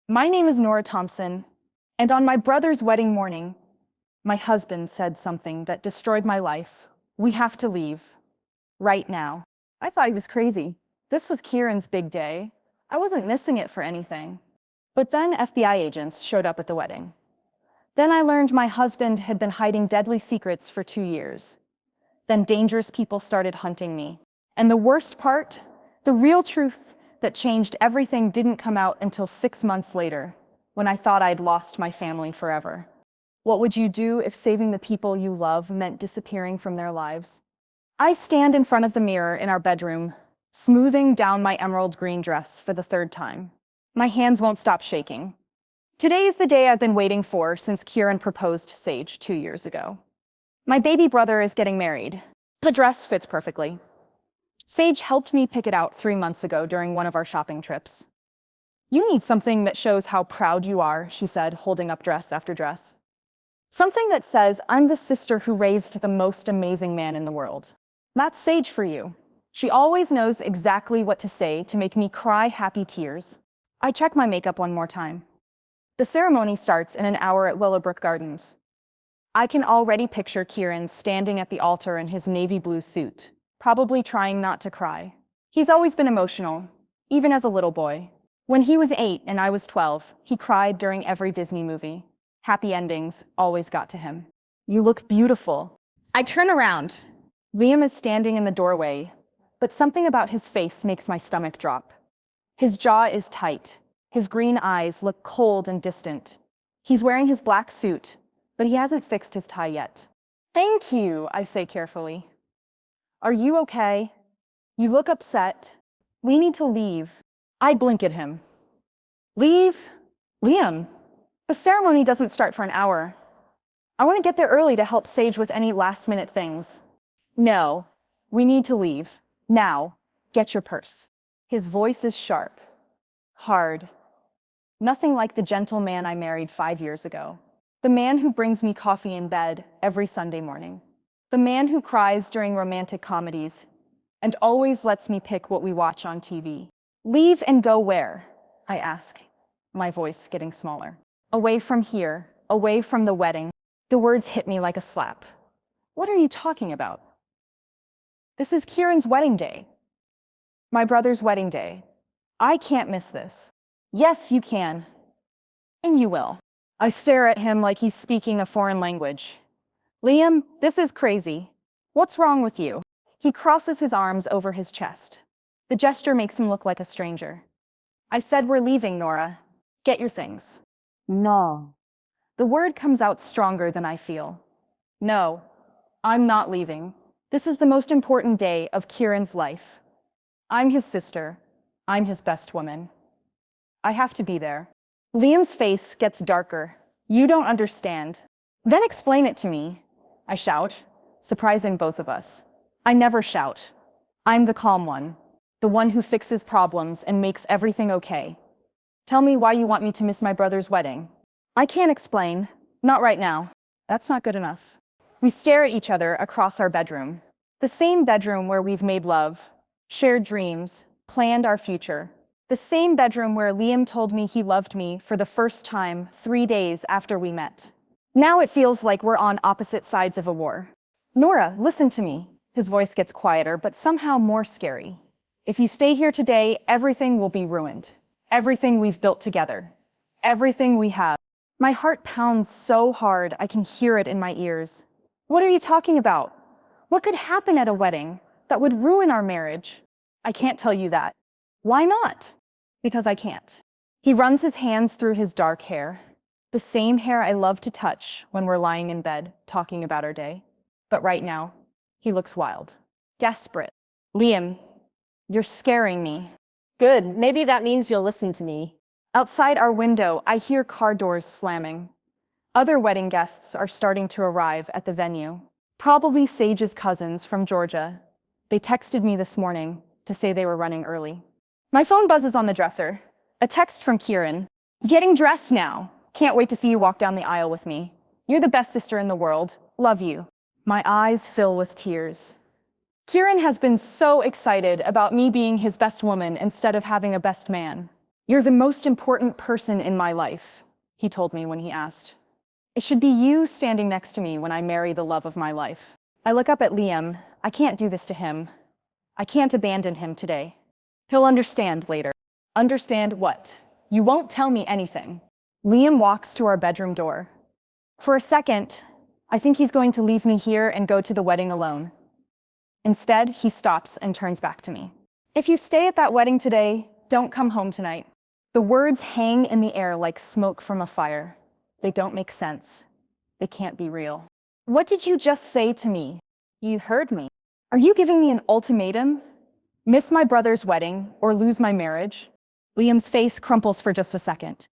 My name is Nora Thompson, and on my brother's wedding morning, my husband said something that destroyed my life. We have to leave. Right now. I thought he was crazy. This was Kieran's big day. I wasn't missing it for anything. But then FBI agents showed up at the wedding. Then I learned my husband had been hiding deadly secrets for 2 years. Then dangerous people started hunting me. And the worst part, the real truth that changed everything didn't come out until 6 months later, when I thought I'd lost my family forever. What would you do if saving the people you love meant disappearing from their lives? I stand in front of the mirror in our bedroom, smoothing down my emerald green dress for the third time. My hands won't stop shaking. Today is the day I've been waiting for since Kieran proposed to Sage 2 years ago. My baby brother is getting married. The dress fits perfectly. Sage helped me pick it out 3 months ago during one of our shopping trips. You need something that shows how proud you are, she said, holding up dress after dress. Something that says, I'm the sister who raised the most amazing man in the world. That's Sage for you. She always knows exactly what to say to make me cry happy tears. I check my makeup one more time. The ceremony starts in an hour at Willowbrook Gardens. I can already picture Kieran standing at the altar in his navy blue suit, probably trying not to cry. He's always been emotional, even as a little boy. When he was 8 and I was 12, he cried during every Disney movie. Happy endings always got to him. You look beautiful. I turn around. Liam is standing in the doorway, but something about his face makes my stomach drop. His jaw is tight. His green eyes look cold and distant. He's wearing his black suit, but he hasn't fixed his tie yet. Thank you, I say carefully. Are you okay? You look upset. We need to leave. I blink at him. Leave? Liam, the ceremony doesn't start for an hour. I want to get there early to help Sage with any last-minute things. No, we need to leave. Now, get your purse. His voice is sharp, hard. Nothing like the gentle man I married 5 years ago. The man who brings me coffee in bed every Sunday morning. The man who cries during romantic comedies and always lets me pick what we watch on TV. Leave and go where? I ask, my voice getting smaller. Away from here, away from the wedding. The words hit me like a slap. What are you talking about? This is Kieran's wedding day. My brother's wedding day. I can't miss this. Yes, you can. And you will. I stare at him like he's speaking a foreign language. Liam, this is crazy. What's wrong with you? He crosses his arms over his chest. The gesture makes him look like a stranger. I said we're leaving, Nora. Get your things. No. The word comes out stronger than I feel. No, I'm not leaving. This is the most important day of Kieran's life. I'm his sister. I'm his best woman. I have to be there. Liam's face gets darker. You don't understand. Then explain it to me, I shout, surprising both of us. I never shout. I'm the calm one, the one who fixes problems and makes everything okay. Tell me why you want me to miss my brother's wedding. I can't explain. Not right now. That's not good enough. We stare at each other across our bedroom. The same bedroom where we've made love, shared dreams, planned our future. The same bedroom where Liam told me he loved me for the first time 3 days after we met. Now it feels like we're on opposite sides of a war. Nora, listen to me. His voice gets quieter, but somehow more scary. If you stay here today, everything will be ruined. Everything we've built together. Everything we have. My heart pounds so hard I can hear it in my ears. What are you talking about? What could happen at a wedding that would ruin our marriage? I can't tell you that. Why not? Because I can't. He runs his hands through his dark hair, the same hair I love to touch when we're lying in bed talking about our day. But right now, he looks wild, desperate. Liam, you're scaring me. Good, maybe that means you'll listen to me. Outside our window, I hear car doors slamming. Other wedding guests are starting to arrive at the venue. Probably Sage's cousins from Georgia. They texted me this morning to say they were running early. My phone buzzes on the dresser. A text from Kieran. Getting dressed now. Can't wait to see you walk down the aisle with me. You're the best sister in the world. Love you. My eyes fill with tears. Kieran has been so excited about me being his best woman instead of having a best man. You're the most important person in my life, he told me when he asked. It should be you standing next to me when I marry the love of my life. I look up at Liam. I can't do this to him. I can't abandon him today. He'll understand later. Understand what? You won't tell me anything. Liam walks to our bedroom door. For a second, I think he's going to leave me here and go to the wedding alone. Instead, he stops and turns back to me. If you stay at that wedding today, don't come home tonight. The words hang in the air like smoke from a fire. They don't make sense. They can't be real. What did you just say to me? You heard me. Are you giving me an ultimatum? Miss my brother's wedding or lose my marriage? Liam's face crumples for just a second.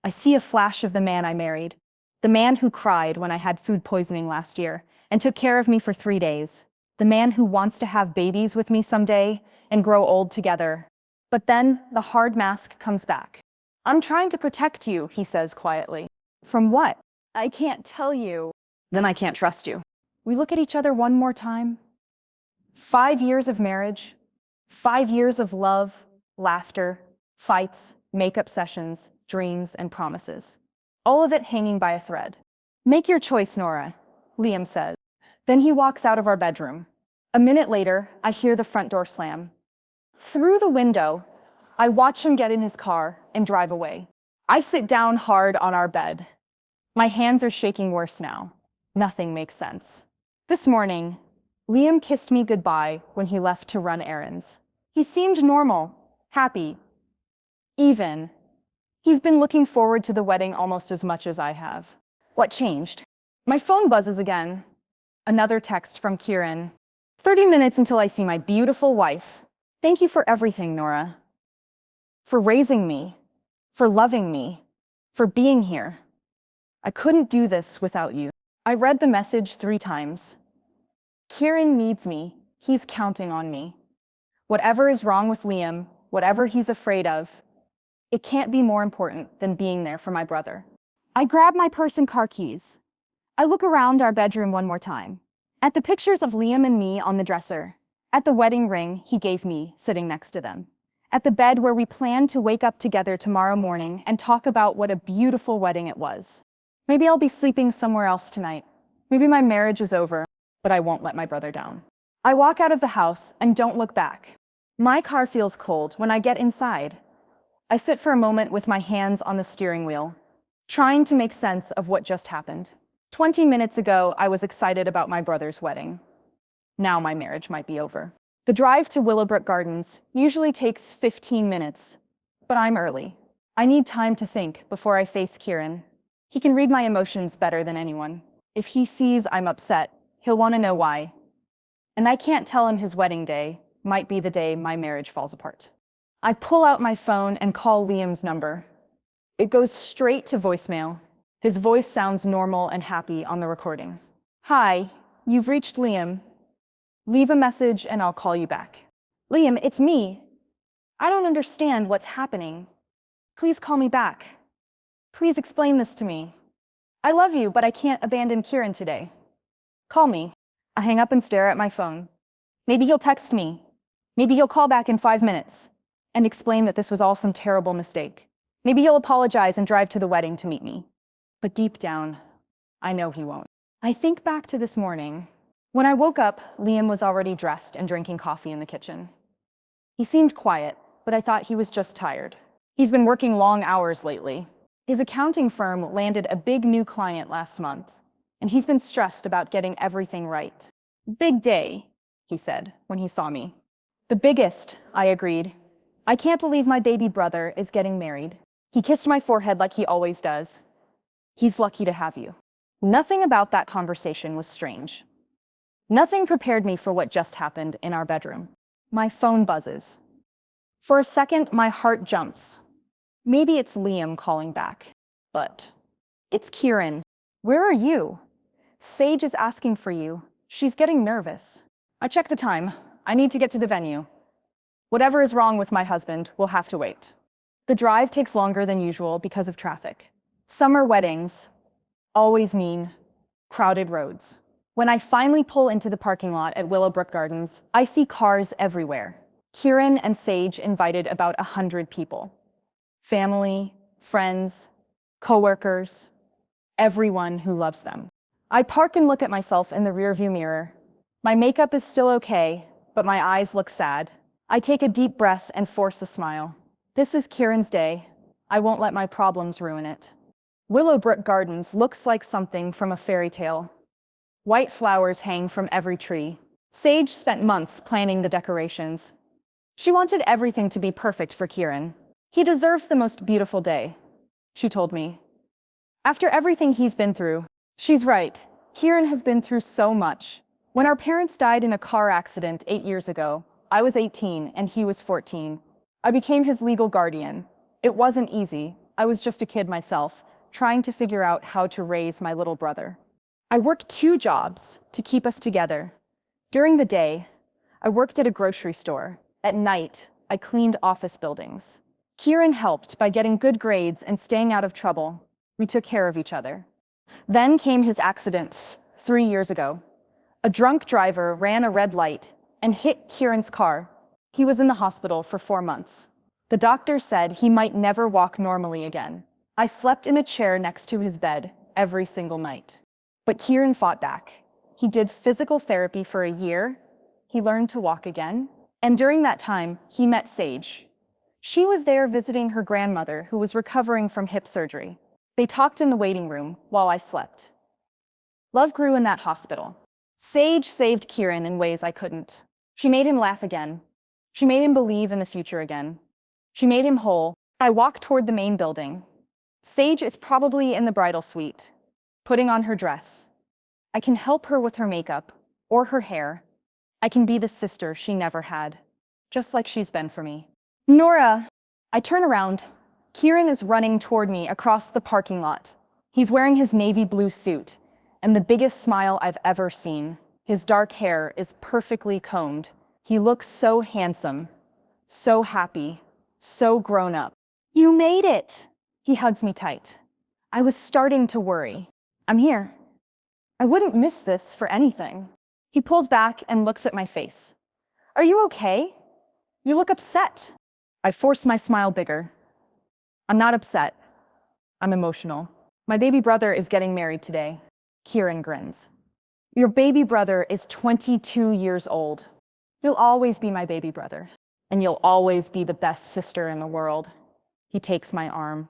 I see a flash of the man I married, the man who cried when I had food poisoning last year and took care of me for 3 days, the man who wants to have babies with me someday and grow old together. But then the hard mask comes back. I'm trying to protect you, he says quietly. From what? I can't tell you. Then I can't trust you. We look at each other one more time. 5 years of marriage, 5 years of love, laughter, fights, makeup sessions, dreams, and promises. All of it hanging by a thread. Make your choice, Nora, Liam says. Then he walks out of our bedroom. A minute later, I hear the front door slam. Through the window, I watch him get in his car and drive away. I sit down hard on our bed. My hands are shaking worse now. Nothing makes sense. This morning, Liam kissed me goodbye when he left to run errands. He seemed normal, happy, even. He's been looking forward to the wedding almost as much as I have. What changed? My phone buzzes again. Another text from Kieran. 30 minutes until I see my beautiful wife. Thank you for everything, Nora. For raising me, for loving me, for being here. I couldn't do this without you. I read the message 3 times. Kieran needs me. He's counting on me. Whatever is wrong with Liam, whatever he's afraid of, it can't be more important than being there for my brother. I grab my purse and car keys. I look around our bedroom one more time. At the pictures of Liam and me on the dresser. At the wedding ring he gave me sitting next to them. At the bed where we planned to wake up together tomorrow morning and talk about what a beautiful wedding it was. Maybe I'll be sleeping somewhere else tonight. Maybe my marriage is over, but I won't let my brother down. I walk out of the house and don't look back. My car feels cold when I get inside. I sit for a moment with my hands on the steering wheel, trying to make sense of what just happened. 20 minutes ago, I was excited about my brother's wedding. Now my marriage might be over. The drive to Willowbrook Gardens usually takes 15 minutes, but I'm early. I need time to think before I face Kieran. He can read my emotions better than anyone. If he sees I'm upset, he'll want to know why. And I can't tell him his wedding day might be the day my marriage falls apart. I pull out my phone and call Liam's number. It goes straight to voicemail. His voice sounds normal and happy on the recording. Hi, you've reached Liam. Leave a message and I'll call you back. Liam, it's me. I don't understand what's happening. Please call me back. Please explain this to me. I love you, but I can't abandon Kieran today. Call me. I hang up and stare at my phone. Maybe he'll text me. Maybe he'll call back in 5 minutes and explain that this was all some terrible mistake. Maybe he'll apologize and drive to the wedding to meet me. But deep down, I know he won't. I think back to this morning. When I woke up, Liam was already dressed and drinking coffee in the kitchen. He seemed quiet, but I thought he was just tired. He's been working long hours lately. His accounting firm landed a big new client last month, and he's been stressed about getting everything right. Big day, he said when he saw me. The biggest, I agreed. I can't believe my baby brother is getting married. He kissed my forehead like he always does. He's lucky to have you. Nothing about that conversation was strange. Nothing prepared me for what just happened in our bedroom. My phone buzzes. For a second, my heart jumps. Maybe it's Liam calling back, but it's Kieran. Where are you? Sage is asking for you. She's getting nervous. I check the time. I need to get to the venue. Whatever is wrong with my husband will have to wait. The drive takes longer than usual because of traffic. Summer weddings always mean crowded roads. When I finally pull into the parking lot at Willowbrook Gardens, I see cars everywhere. Kieran and Sage invited about 100 people. family, friends, coworkers, everyone who loves them. I park and look at myself in the rearview mirror. My makeup is still okay, but my eyes look sad. I take a deep breath and force a smile. This is Kieran's day. I won't let my problems ruin it. Willowbrook Gardens looks like something from a fairy tale. White flowers hang from every tree. Sage spent months planning the decorations. She wanted everything to be perfect for Kieran. He deserves the most beautiful day, she told me. After everything he's been through, she's right. Kieran has been through so much. When our parents died in a car accident 8 years ago, I was 18 and he was 14. I became his legal guardian. It wasn't easy. I was just a kid myself, trying to figure out how to raise my little brother. I worked 2 jobs to keep us together. During the day, I worked at a grocery store. At night, I cleaned office buildings. Kieran helped by getting good grades and staying out of trouble. We took care of each other. Then came his accident 3 years ago. A drunk driver ran a red light and hit Kieran's car. He was in the hospital for 4 months. The doctor said he might never walk normally again. I slept in a chair next to his bed every single night. But Kieran fought back. He did physical therapy for a year. He learned to walk again. And during that time, he met Sage. She was there visiting her grandmother who was recovering from hip surgery. They talked in the waiting room while I slept. Love grew in that hospital. Sage saved Kieran in ways I couldn't. She made him laugh again. She made him believe in the future again. She made him whole. I walked toward the main building. Sage is probably in the bridal suite, putting on her dress. I can help her with her makeup or her hair. I can be the sister she never had, just like she's been for me. Nora! I turn around. Kieran is running toward me across the parking lot. He's wearing his navy blue suit and the biggest smile I've ever seen. His dark hair is perfectly combed. He looks so handsome, so happy, so grown up. You made it! He hugs me tight. I was starting to worry. I'm here. I wouldn't miss this for anything. He pulls back and looks at my face. Are you okay? You look upset. I force my smile bigger. I'm not upset. I'm emotional. My baby brother is getting married today. Kieran grins. Your baby brother is 22 years old. You'll always be my baby brother, and you'll always be the best sister in the world. He takes my arm.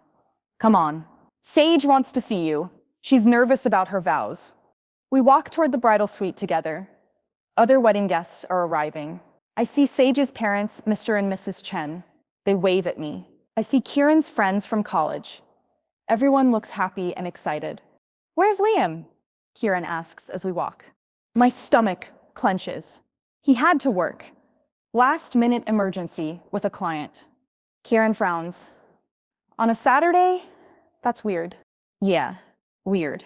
Come on. Sage wants to see you. She's nervous about her vows. We walk toward the bridal suite together. Other wedding guests are arriving. I see Sage's parents, Mr. and Mrs. Chen. They wave at me. I see Kieran's friends from college. Everyone looks happy and excited. Where's Liam? Kieran asks as we walk. My stomach clenches. He had to work. Last-minute emergency with a client. Kieran frowns. On a Saturday? That's weird. Yeah, weird.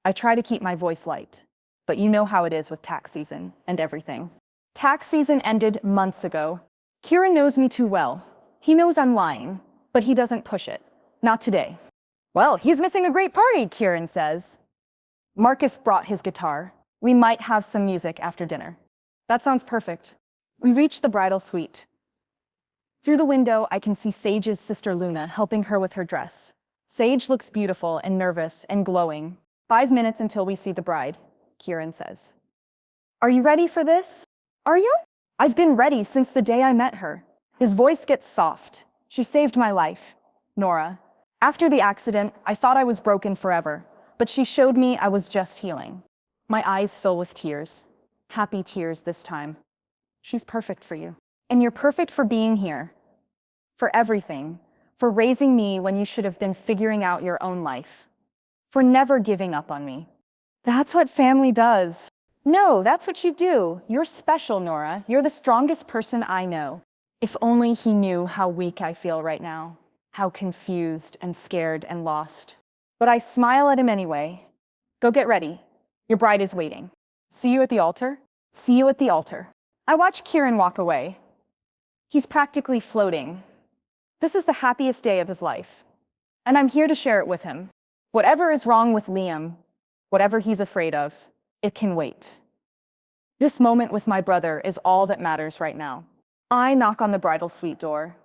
I try to keep my voice light, but you know how it is with tax season and everything. Tax season ended months ago. Kieran knows me too well. He knows I'm lying, but he doesn't push it. Not today. Well, he's missing a great party, Kieran says. Marcus brought his guitar. We might have some music after dinner. That sounds perfect. We reach the bridal suite. Through the window, I can see Sage's sister Luna helping her with her dress. Sage looks beautiful and nervous and glowing. 5 minutes until we see the bride, Kieran says. Are you ready for this? Are you? I've been ready since the day I met her. His voice gets soft. She saved my life, Nora. After the accident, I thought I was broken forever, but she showed me I was just healing. My eyes fill with tears. Happy tears this time. She's perfect for you. And you're perfect for being here. For everything. For raising me when you should have been figuring out your own life. For never giving up on me. That's what family does. No, that's what you do. You're special, Nora. You're the strongest person I know. If only he knew how weak I feel right now. How confused and scared and lost. But I smile at him anyway. Go get ready. Your bride is waiting. See you at the altar? See you at the altar. I watch Kieran walk away. He's practically floating. This is the happiest day of his life. And I'm here to share it with him. Whatever is wrong with Liam, whatever he's afraid of, it can wait. This moment with my brother is all that matters right now. I knock on the bridal suite door.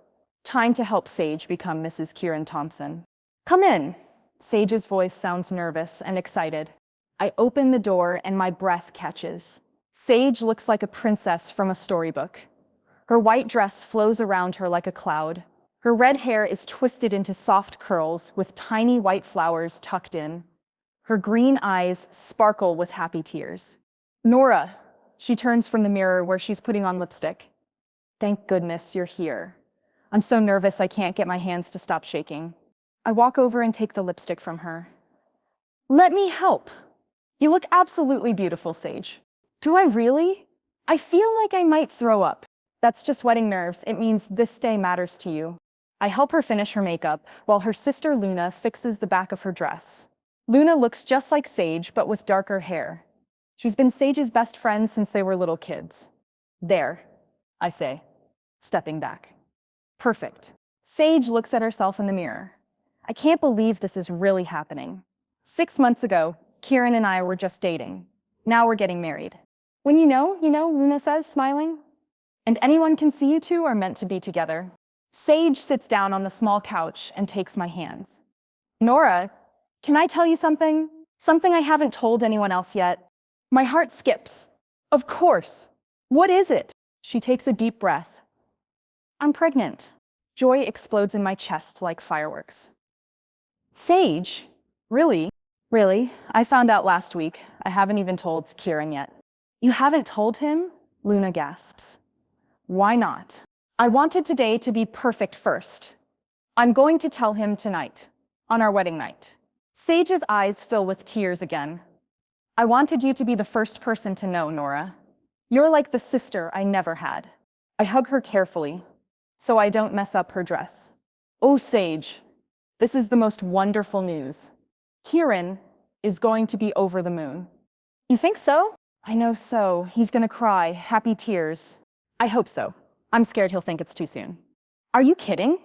Time to help Sage become Mrs. Kieran Thompson. Come in. Sage's voice sounds nervous and excited. I open the door and my breath catches. Sage looks like a princess from a storybook. Her white dress flows around her like a cloud. Her red hair is twisted into soft curls with tiny white flowers tucked in. Her green eyes sparkle with happy tears. Nora, she turns from the mirror where she's putting on lipstick. Thank goodness you're here. I'm so nervous I can't get my hands to stop shaking. I walk over and take the lipstick from her. Let me help. You look absolutely beautiful, Sage. Do I really? I feel like I might throw up. That's just wedding nerves. It means this day matters to you. I help her finish her makeup while her sister Luna fixes the back of her dress. Luna looks just like Sage, but with darker hair. She's been Sage's best friend since they were little kids. There, I say, stepping back. Perfect. Sage looks at herself in the mirror. I can't believe this is really happening. 6 months ago, Kieran and I were just dating. Now we're getting married. When you know, Luna says, smiling. And anyone can see you two are meant to be together. Sage sits down on the small couch and takes my hands. Nora, can I tell you something? Something I haven't told anyone else yet. My heart skips. Of course. What is it? She takes a deep breath. I'm pregnant. Joy explodes in my chest like fireworks. Sage? Really? Really? I found out last week. I haven't even told Kieran yet. You haven't told him? Luna gasps. Why not? I wanted today to be perfect first. I'm going to tell him tonight, on our wedding night. Sage's eyes fill with tears again. I wanted you to be the first person to know, Nora. You're like the sister I never had. I hug her carefully, so I don't mess up her dress. Oh, Sage, this is the most wonderful news. Kieran is going to be over the moon. You think so? I know so. He's gonna cry, happy tears. I hope so. I'm scared he'll think it's too soon. Are you kidding?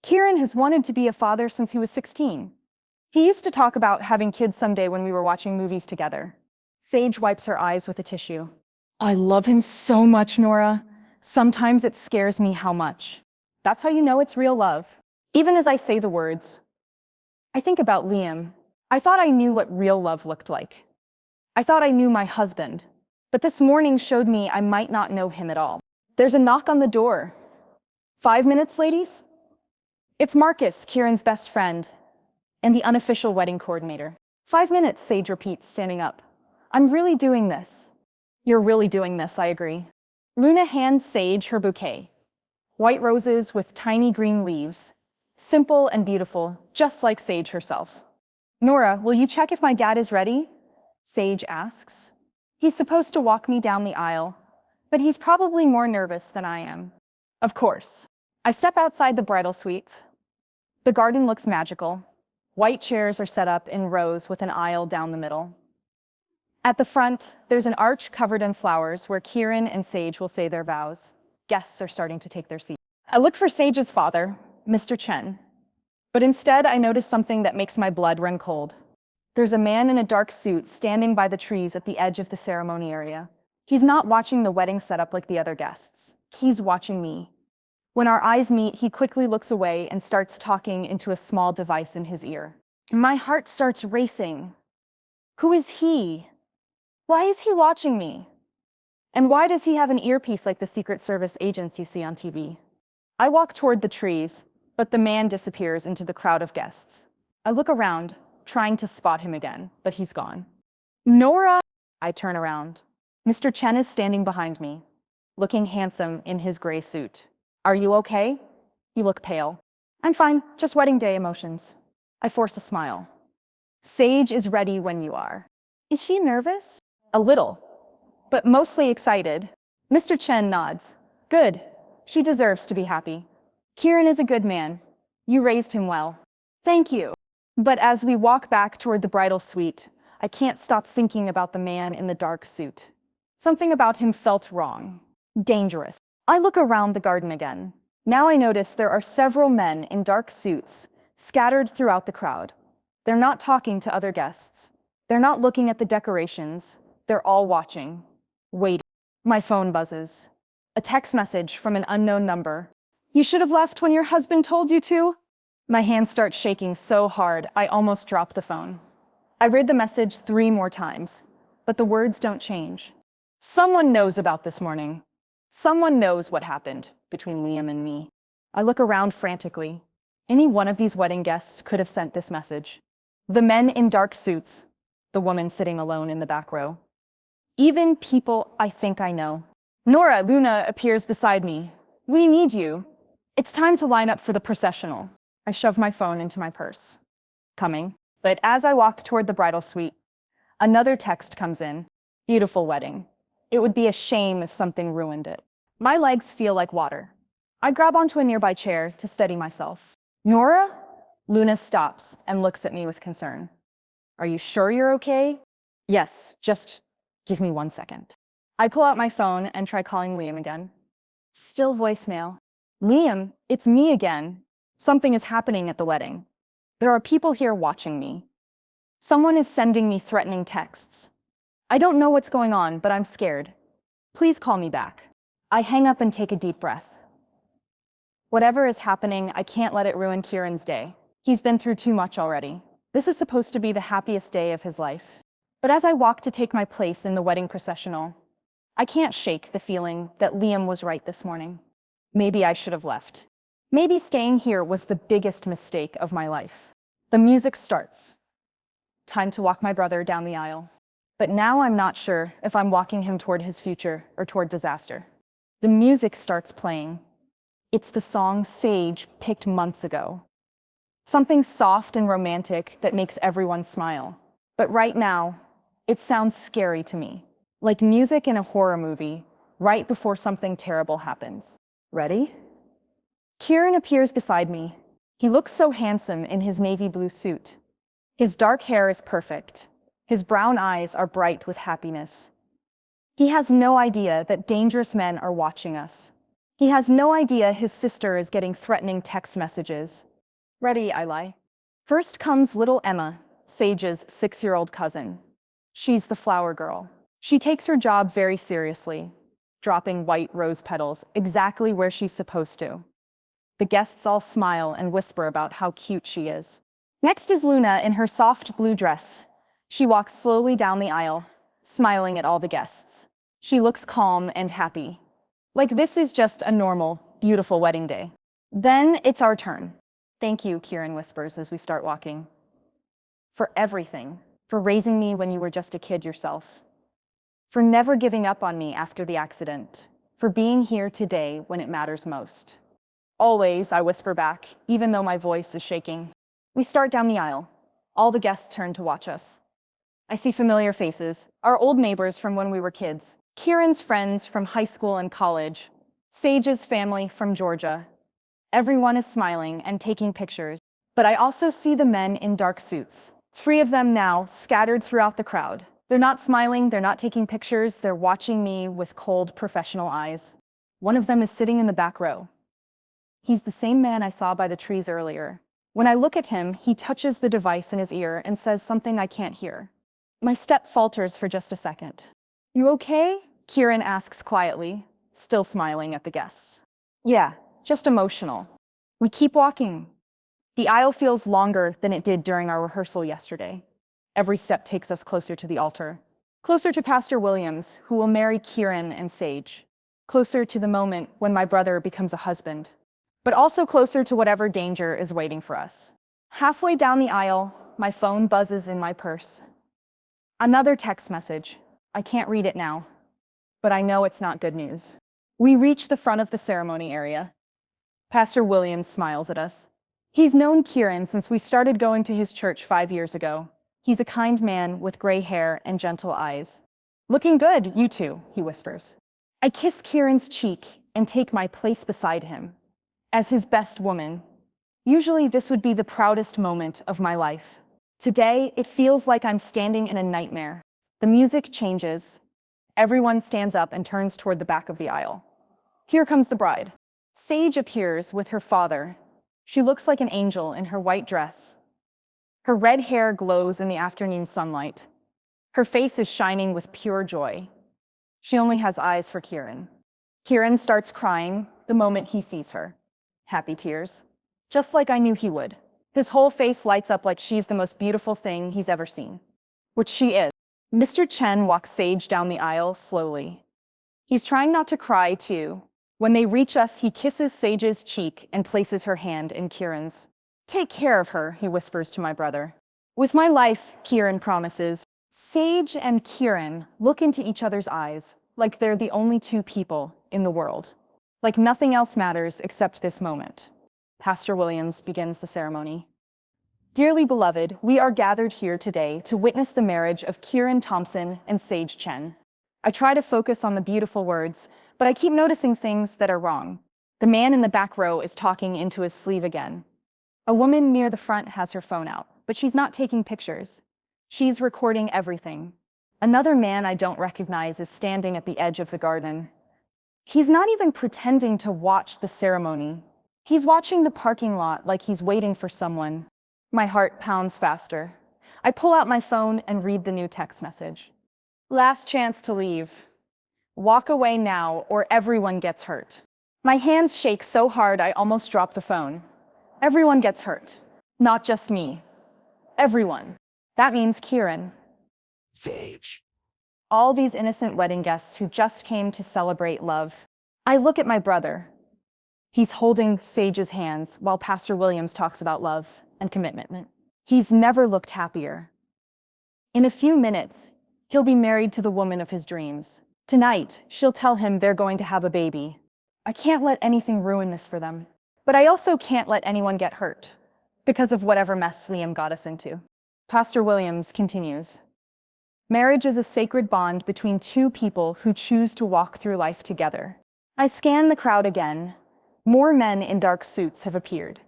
Kieran has wanted to be a father since he was 16. He used to talk about having kids someday when we were watching movies together. Sage wipes her eyes with a tissue. I love him so much, Nora. Sometimes it scares me how much. That's how you know it's real love. Even as I say the words, I think about Liam. I thought I knew what real love looked like. I thought I knew my husband, but this morning showed me I might not know him at all. There's a knock on the door. 5 minutes, ladies? It's Marcus, Kieran's best friend, and the unofficial wedding coordinator. 5 minutes, Sage repeats, standing up. I'm really doing this. You're really doing this, I agree. Luna hands Sage her bouquet. White roses with tiny green leaves. Simple and beautiful, just like Sage herself. Nora, will you check if my dad is ready? Sage asks. He's supposed to walk me down the aisle, but he's probably more nervous than I am. Of course. I step outside the bridal suite. The garden looks magical. White chairs are set up in rows with an aisle down the middle. At the front, there's an arch covered in flowers where Kieran and Sage will say their vows. Guests are starting to take their seats. I look for Sage's father, Mr. Chen. But instead, I notice something that makes my blood run cold. There's a man in a dark suit standing by the trees at the edge of the ceremony area. He's not watching the wedding setup like the other guests. He's watching me. When our eyes meet, he quickly looks away and starts talking into a small device in his ear. My heart starts racing. Who is he? Why is he watching me? And why does he have an earpiece like the Secret Service agents you see on TV? I walk toward the trees, but the man disappears into the crowd of guests. I look around, trying to spot him again, but he's gone. Nora! I turn around. Mr. Chen is standing behind me, looking handsome in his gray suit. Are you okay? You look pale. I'm fine, just wedding day emotions. I force a smile. Sage is ready when you are. Is she nervous? A little, but mostly excited. Mr. Chen nods. Good. She deserves to be happy. Kieran is a good man. You raised him well. Thank you. But as we walk back toward the bridal suite, I can't stop thinking about the man in the dark suit. Something about him felt wrong. Dangerous. I look around the garden again. Now I notice there are several men in dark suits scattered throughout the crowd. They're not talking to other guests. They're not looking at the decorations. They're all watching, waiting. My phone buzzes. A text message from an unknown number. You should have left when your husband told you to. My hands start shaking so hard, I almost drop the phone. I read the message 3 more times, but the words don't change. Someone knows about this morning. Someone knows what happened between Liam and me. I look around frantically. Any one of these wedding guests could have sent this message. The men in dark suits, the woman sitting alone in the back row. Even people I think I know. Nora, Luna appears beside me. We need you. It's time to line up for the processional. I shove my phone into my purse. Coming. But as I walk toward the bridal suite, another text comes in. Beautiful wedding. It would be a shame if something ruined it. My legs feel like water. I grab onto a nearby chair to steady myself. Nora? Luna stops and looks at me with concern. Are you sure you're okay? Yes, just give me 1 second. I pull out my phone and try calling Liam again. Still voicemail. Liam, it's me again. Something is happening at the wedding. There are people here watching me. Someone is sending me threatening texts. I don't know what's going on, but I'm scared. Please call me back. I hang up and take a deep breath. Whatever is happening, I can't let it ruin Kieran's day. He's been through too much already. This is supposed to be the happiest day of his life. But as I walk to take my place in the wedding processional, I can't shake the feeling that Liam was right this morning. Maybe I should have left. Maybe staying here was the biggest mistake of my life. The music starts. Time to walk my brother down the aisle. But now I'm not sure if I'm walking him toward his future or toward disaster. The music starts playing. It's the song Sage picked months ago. Something soft and romantic that makes everyone smile. But right now, it sounds scary to me. Like music in a horror movie, right before something terrible happens. Ready? Kieran appears beside me. He looks so handsome in his navy blue suit. His dark hair is perfect. His brown eyes are bright with happiness. He has no idea that dangerous men are watching us. He has no idea his sister is getting threatening text messages. Ready, I lie. First comes little Emma, Sage's 6-year-old cousin. She's the flower girl. She takes her job very seriously, dropping white rose petals exactly where she's supposed to. The guests all smile and whisper about how cute she is. Next is Luna in her soft blue dress. She walks slowly down the aisle, smiling at all the guests. She looks calm and happy. Like this is just a normal, beautiful wedding day. Then it's our turn. Thank you, Kieran whispers as we start walking. For everything. For raising me when you were just a kid yourself. For never giving up on me after the accident. For being here today when it matters most. Always, I whisper back, even though my voice is shaking. We start down the aisle. All the guests turn to watch us. I see familiar faces, our old neighbors from when we were kids, Kieran's friends from high school and college, Sage's family from Georgia. Everyone is smiling and taking pictures, but I also see the men in dark suits. 3 of them now, scattered throughout the crowd. They're not smiling, they're not taking pictures, they're watching me with cold, professional eyes. One of them is sitting in the back row. He's the same man I saw by the trees earlier. When I look at him, he touches the device in his ear and says something I can't hear. My step falters for just a second. You okay? Kieran asks quietly, still smiling at the guests. Yeah, just emotional. We keep walking. The aisle feels longer than it did during our rehearsal yesterday. Every step takes us closer to the altar. Closer to Pastor Williams, who will marry Kieran and Sage. Closer to the moment when my brother becomes a husband. But also closer to whatever danger is waiting for us. Halfway down the aisle, my phone buzzes in my purse. Another text message. I can't read it now, but I know it's not good news. We reach the front of the ceremony area. Pastor Williams smiles at us. He's known Kieran since we started going to his church 5 years ago. He's a kind man with gray hair and gentle eyes. Looking good, you two, he whispers. I kiss Kieran's cheek and take my place beside him. As his best woman, usually this would be the proudest moment of my life. Today, it feels like I'm standing in a nightmare. The music changes. Everyone stands up and turns toward the back of the aisle. Here comes the bride. Sage appears with her father. She looks like an angel in her white dress. Her red hair glows in the afternoon sunlight. Her face is shining with pure joy. She only has eyes for Kieran. Kieran starts crying the moment he sees her. Happy tears. Just like I knew he would. His whole face lights up like she's the most beautiful thing he's ever seen. Which she is. Mr. Chen walks Sage down the aisle slowly. He's trying not to cry, too. When they reach us, he kisses Sage's cheek and places her hand in Kieran's. Take care of her, he whispers to my brother. With my life, Kieran promises. Sage and Kieran look into each other's eyes like they're the only two people in the world. Like nothing else matters except this moment. Pastor Williams begins the ceremony. Dearly beloved, we are gathered here today to witness the marriage of Kieran Thompson and Sage Chen. I try to focus on the beautiful words, but I keep noticing things that are wrong. The man in the back row is talking into his sleeve again. A woman near the front has her phone out, but she's not taking pictures. She's recording everything. Another man I don't recognize is standing at the edge of the garden. He's not even pretending to watch the ceremony. He's watching the parking lot like he's waiting for someone. My heart pounds faster. I pull out my phone and read the new text message. Last chance to leave. Walk away now or everyone gets hurt. My hands shake so hard I almost drop the phone. Everyone gets hurt. Not just me. Everyone. That means Kieran. Sage. All these innocent wedding guests who just came to celebrate love. I look at my brother. He's holding Sage's hands while Pastor Williams talks about love and commitment. He's never looked happier. In a few minutes, he'll be married to the woman of his dreams. Tonight, she'll tell him they're going to have a baby. I can't let anything ruin this for them. But I also can't let anyone get hurt because of whatever mess Liam got us into. Pastor Williams continues. Marriage is a sacred bond between two people who choose to walk through life together. I scan the crowd again. More men in dark suits have appeared.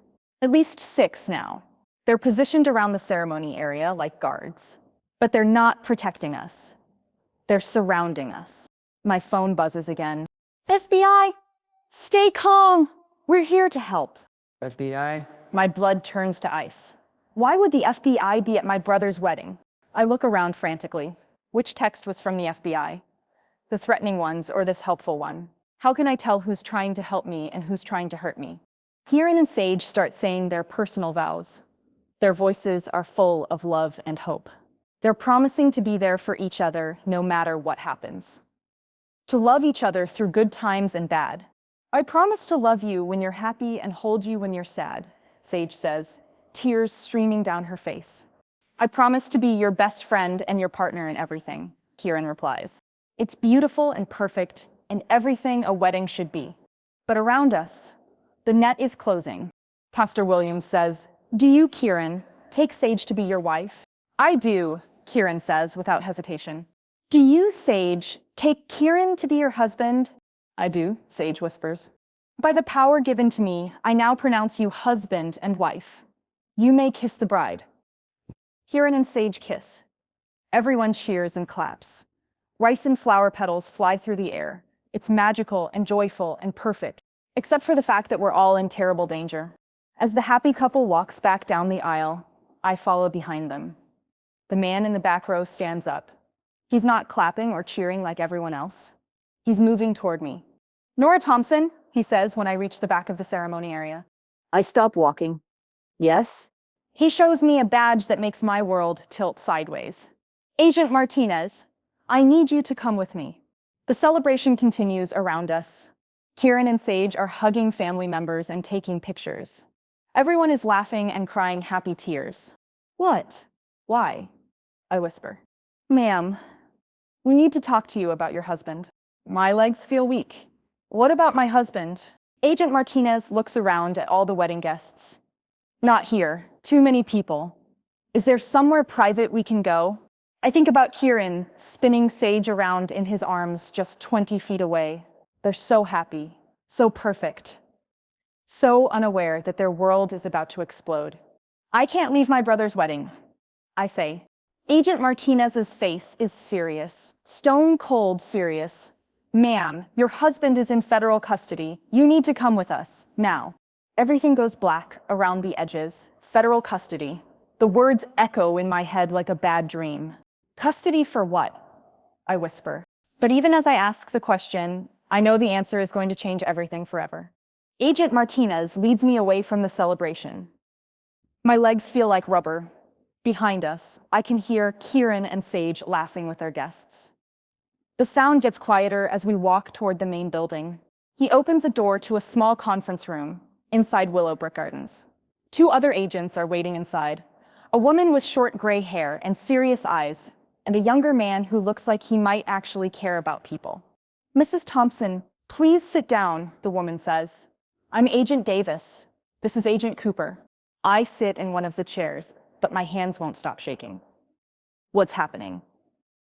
At least 6 now. They're positioned around the ceremony area like guards. But they're not protecting us. They're surrounding us. My phone buzzes again. FBI! Stay calm! We're here to help. FBI? My blood turns to ice. Why would the FBI be at my brother's wedding? I look around frantically. Which text was from the FBI? The threatening ones or this helpful one? How can I tell who's trying to help me and who's trying to hurt me? Kieran and Sage start saying their personal vows. Their voices are full of love and hope. They're promising to be there for each other no matter what happens. To love each other through good times and bad. I promise to love you when you're happy and hold you when you're sad, Sage says, tears streaming down her face. I promise to be your best friend and your partner in everything, Kieran replies. It's beautiful and perfect and everything a wedding should be. But around us, the net is closing. Pastor Williams says, do you, Kieran, take Sage to be your wife? I do, Kieran says without hesitation. Do you, Sage, take Kieran to be your husband? I do, Sage whispers. By the power given to me, I now pronounce you husband and wife. You may kiss the bride. Kieran and Sage kiss. Everyone cheers and claps. Rice and flower petals fly through the air. It's magical and joyful and perfect, except for the fact that we're all in terrible danger. As the happy couple walks back down the aisle, I follow behind them. The man in the back row stands up. He's not clapping or cheering like everyone else. He's moving toward me. Nora Thompson, he says when I reach the back of the ceremony area. I stop walking. Yes? He shows me a badge that makes my world tilt sideways. Agent Martinez, I need you to come with me. The celebration continues around us. Kieran and Sage are hugging family members and taking pictures. Everyone is laughing and crying happy tears. What? Why? I whisper. Ma'am, we need to talk to you about your husband. My legs feel weak. What about my husband? Agent Martinez looks around at all the wedding guests. Not here. Too many people. Is there somewhere private we can go? I think about Kieran spinning Sage around in his arms just 20 feet away. They're so happy, so perfect, so unaware that their world is about to explode. I can't leave my brother's wedding, I say. Agent Martinez's face is serious, stone cold serious. Ma'am, your husband is in federal custody. You need to come with us, now. Everything goes black around the edges. Federal custody. The words echo in my head like a bad dream. Custody for what? I whisper. But even as I ask the question, I know the answer is going to change everything forever. Agent Martinez leads me away from the celebration. My legs feel like rubber. Behind us, I can hear Kieran and Sage laughing with their guests. The sound gets quieter as we walk toward the main building. He opens a door to a small conference room inside Willowbrook Gardens. 2 other agents are waiting inside. A woman with short gray hair and serious eyes, and a younger man who looks like he might actually care about people. Mrs. Thompson, please sit down, the woman says. I'm Agent Davis. This is Agent Cooper. I sit in one of the chairs, but my hands won't stop shaking. What's happening?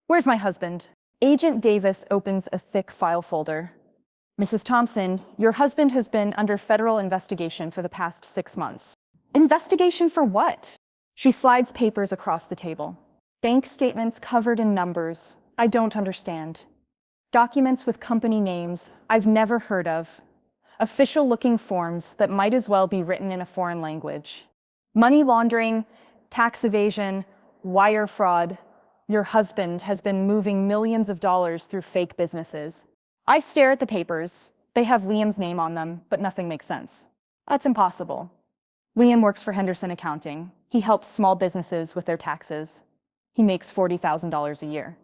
Where's my husband? Agent Davis opens a thick file folder. Mrs. Thompson, your husband has been under federal investigation for the past 6 months. Investigation for what? She slides papers across the table. Bank statements covered in numbers. I don't understand. Documents with company names I've never heard of. Official-looking forms that might as well be written in a foreign language. Money laundering, tax evasion, wire fraud. Your husband has been moving millions of dollars through fake businesses. I stare at the papers. They have Liam's name on them, but nothing makes sense. That's impossible. Liam works for Henderson Accounting. He helps small businesses with their taxes. He makes $40,000 a year.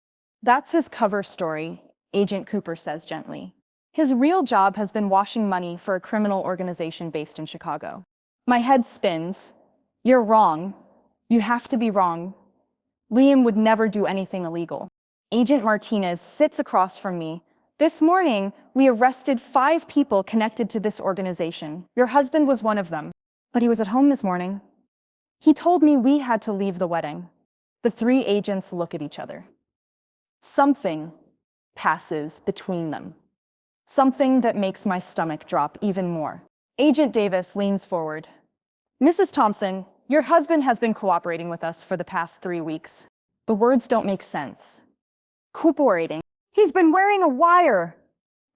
That's his cover story, Agent Cooper says gently. His real job has been washing money for a criminal organization based in Chicago. My head spins. You're wrong. You have to be wrong. Liam would never do anything illegal. Agent Martinez sits across from me. This morning, we arrested 5 people connected to this organization. Your husband was one of them, but he was at home this morning. He told me we had to leave the wedding. The 3 agents look at each other. Something passes between them. Something that makes my stomach drop even more. Agent Davis leans forward. Mrs. Thompson, your husband has been cooperating with us for the past 3 weeks. The words don't make sense. Cooperating. He's been wearing a wire,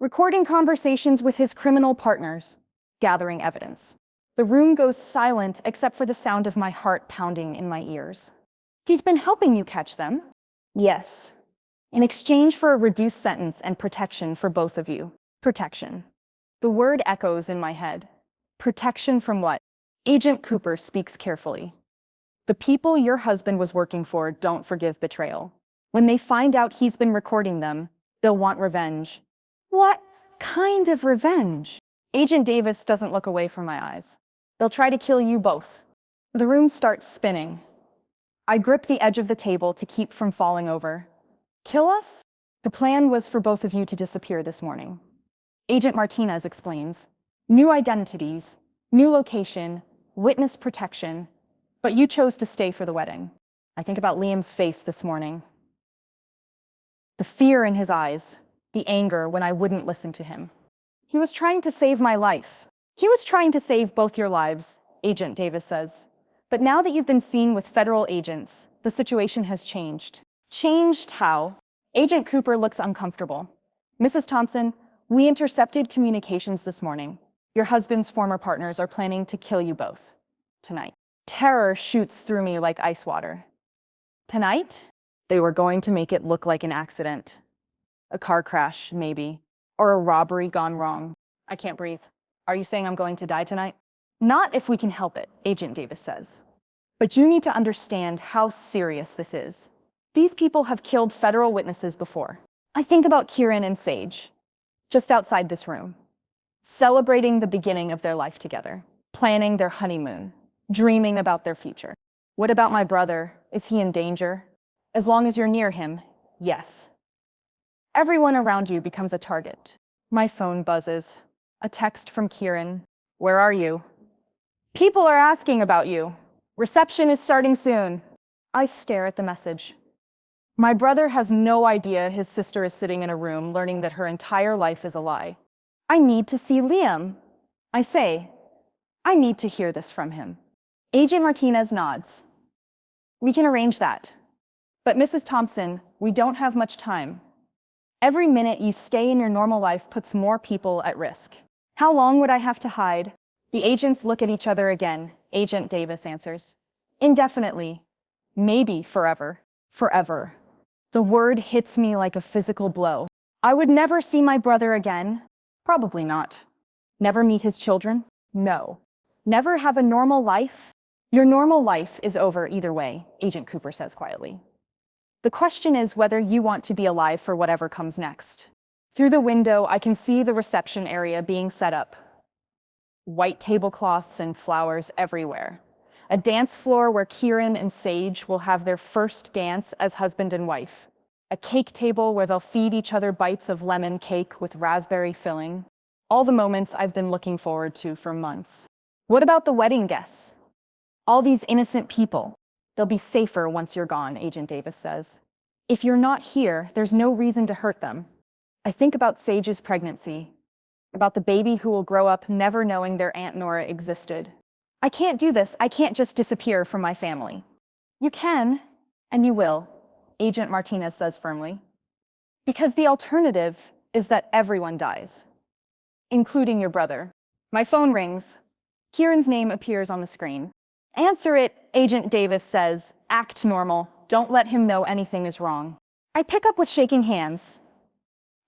recording conversations with his criminal partners, gathering evidence. The room goes silent except for the sound of my heart pounding in my ears. He's been helping you catch them? Yes. In exchange for a reduced sentence and protection for both of you. Protection. The word echoes in my head. Protection from what? Agent Cooper speaks carefully. The people your husband was working for don't forgive betrayal. When they find out he's been recording them, they'll want revenge. What kind of revenge? Agent Davis doesn't look away from my eyes. They'll try to kill you both. The room starts spinning. I grip the edge of the table to keep from falling over. Kill us? The plan was for both of you to disappear this morning. Agent Martinez explains. New identities, new location, witness protection, but you chose to stay for the wedding. I think about Liam's face this morning. The fear in his eyes, the anger when I wouldn't listen to him. He was trying to save my life. He was trying to save both your lives, Agent Davis says. But now that you've been seen with federal agents, the situation has changed. Changed how? Agent Cooper looks uncomfortable. Mrs. Thompson, we intercepted communications this morning. Your husband's former partners are planning to kill you both. Tonight. Terror shoots through me like ice water. Tonight? They were going to make it look like an accident. A car crash, maybe. Or a robbery gone wrong. I can't breathe. Are you saying I'm going to die tonight? Not if we can help it, Agent Davis says. But you need to understand how serious this is. These people have killed federal witnesses before. I think about Kieran and Sage, just outside this room, celebrating the beginning of their life together, planning their honeymoon, dreaming about their future. What about my brother? Is he in danger? As long as you're near him, yes. Everyone around you becomes a target. My phone buzzes. A text from Kieran. Where are you? People are asking about you. Reception is starting soon. I stare at the message. My brother has no idea his sister is sitting in a room learning that her entire life is a lie. I need to see Liam. I say, I need to hear this from him. Agent Martinez nods. We can arrange that. But Mrs. Thompson, we don't have much time. Every minute you stay in your normal life puts more people at risk. How long would I have to hide? The agents look at each other again. Agent Davis answers. Indefinitely. Maybe forever. Forever. The word hits me like a physical blow. I would never see my brother again. Probably not. Never meet his children? No. Never have a normal life? Your normal life is over either way, Agent Cooper says quietly. The question is whether you want to be alive for whatever comes next. Through the window, I can see the reception area being set up. White tablecloths and flowers everywhere. A dance floor where Kieran and Sage will have their first dance as husband and wife. A cake table where they'll feed each other bites of lemon cake with raspberry filling. All the moments I've been looking forward to for months. What about the wedding guests? All these innocent people. They'll be safer once you're gone, Agent Davis says. If you're not here, there's no reason to hurt them. I think about Sage's pregnancy, about the baby who will grow up never knowing their Aunt Nora existed. I can't do this. I can't just disappear from my family. You can, and you will, Agent Martinez says firmly. Because the alternative is that everyone dies, including your brother. My phone rings. Kieran's name appears on the screen. Answer it, Agent Davis says. Act normal. Don't let him know anything is wrong. I pick up with shaking hands.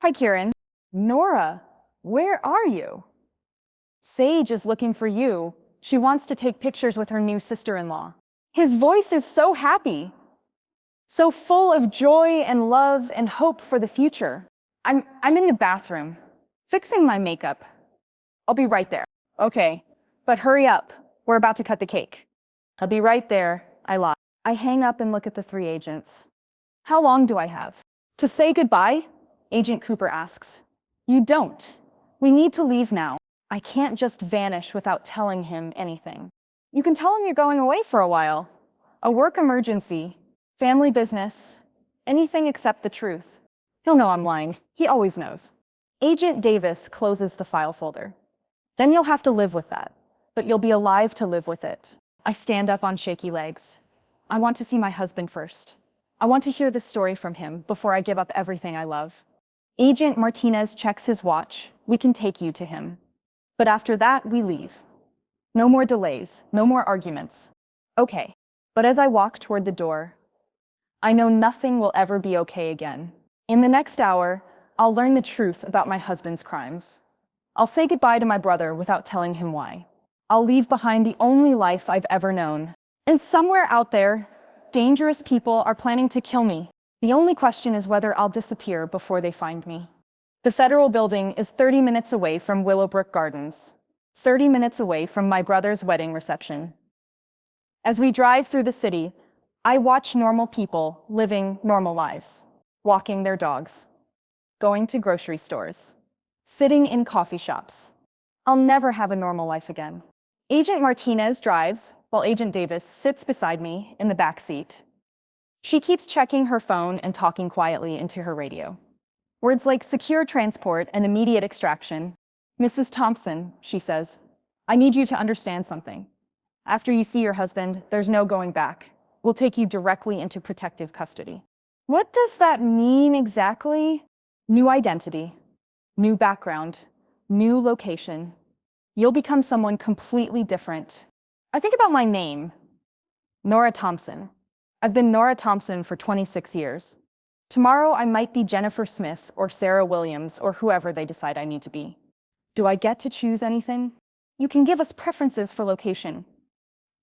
Hi, Kieran. Nora, where are you? Sage is looking for you. She wants to take pictures with her new sister-in-law. His voice is so happy, so full of joy and love and hope for the future. I'm in the bathroom, fixing my makeup. I'll be right there. Okay, but hurry up. We're about to cut the cake. I'll be right there. I lie. I hang up and look at the three agents. How long do I have? To say goodbye? Agent Cooper asks. You don't. We need to leave now. I can't just vanish without telling him anything. You can tell him you're going away for a while. A work emergency, family business, anything except the truth. He'll know I'm lying. He always knows. Agent Davis closes the file folder. Then you'll have to live with that, but you'll be alive to live with it. I stand up on shaky legs. I want to see my husband first. I want to hear the story from him before I give up everything I love. Agent Martinez checks his watch. We can take you to him. But after that, we leave. No more delays, no more arguments. Okay. But as I walk toward the door, I know nothing will ever be okay again. In the next hour, I'll learn the truth about my husband's crimes. I'll say goodbye to my brother without telling him why. I'll leave behind the only life I've ever known. And somewhere out there, dangerous people are planning to kill me. The only question is whether I'll disappear before they find me. The federal building is 30 minutes away from Willowbrook Gardens, 30 minutes away from my brother's wedding reception. As we drive through the city, I watch normal people living normal lives, walking their dogs, going to grocery stores, sitting in coffee shops. I'll never have a normal life again. Agent Martinez drives while Agent Davis sits beside me in the back seat. She keeps checking her phone and talking quietly into her radio. Words like secure transport and immediate extraction. Mrs. Thompson, she says, I need you to understand something. After you see your husband, there's no going back. We'll take you directly into protective custody. What does that mean exactly? New identity, new background, new location. You'll become someone completely different. I think about my name, Nora Thompson. I've been Nora Thompson for 26 years. Tomorrow I might be Jennifer Smith or Sarah Williams or whoever they decide I need to be. Do I get to choose anything? You can give us preferences for location.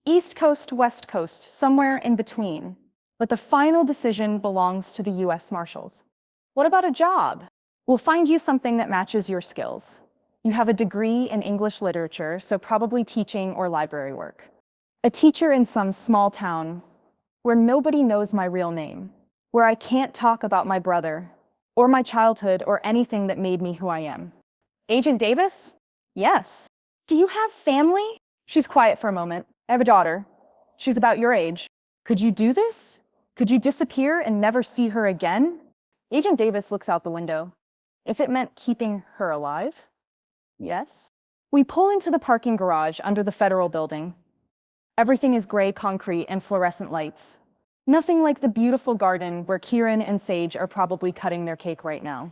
East Coast, West Coast, somewhere in between. But the final decision belongs to the U.S. Marshals. What about a job? We'll find you something that matches your skills. You have a degree in English literature, so probably teaching or library work. A teacher in some small town where nobody knows my real name, where I can't talk about my brother or my childhood or anything that made me who I am. Agent Davis? Yes. Do you have family? She's quiet for a moment. I have a daughter. She's about your age. Could you do this? Could you disappear and never see her again? Agent Davis looks out the window. If it meant keeping her alive? Yes. We pull into the parking garage under the federal building. Everything is gray concrete and fluorescent lights. Nothing like the beautiful garden where Kieran and Sage are probably cutting their cake right now.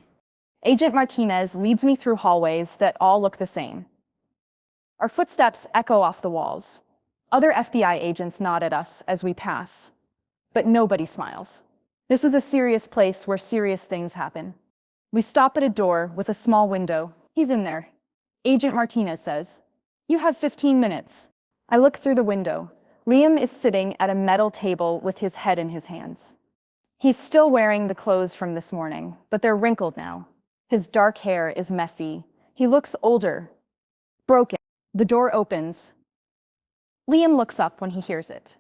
Agent Martinez leads me through hallways that all look the same. Our footsteps echo off the walls. Other FBI agents nod at us as we pass, but nobody smiles. This is a serious place where serious things happen. We stop at a door with a small window. He's in there. Agent Martinez says, "You have 15 minutes." I look through the window. Liam is sitting at a metal table with his head in his hands. He's still wearing the clothes from this morning, but they're wrinkled now. His dark hair is messy. He looks older, broken. The door opens. Liam looks up when he hears it.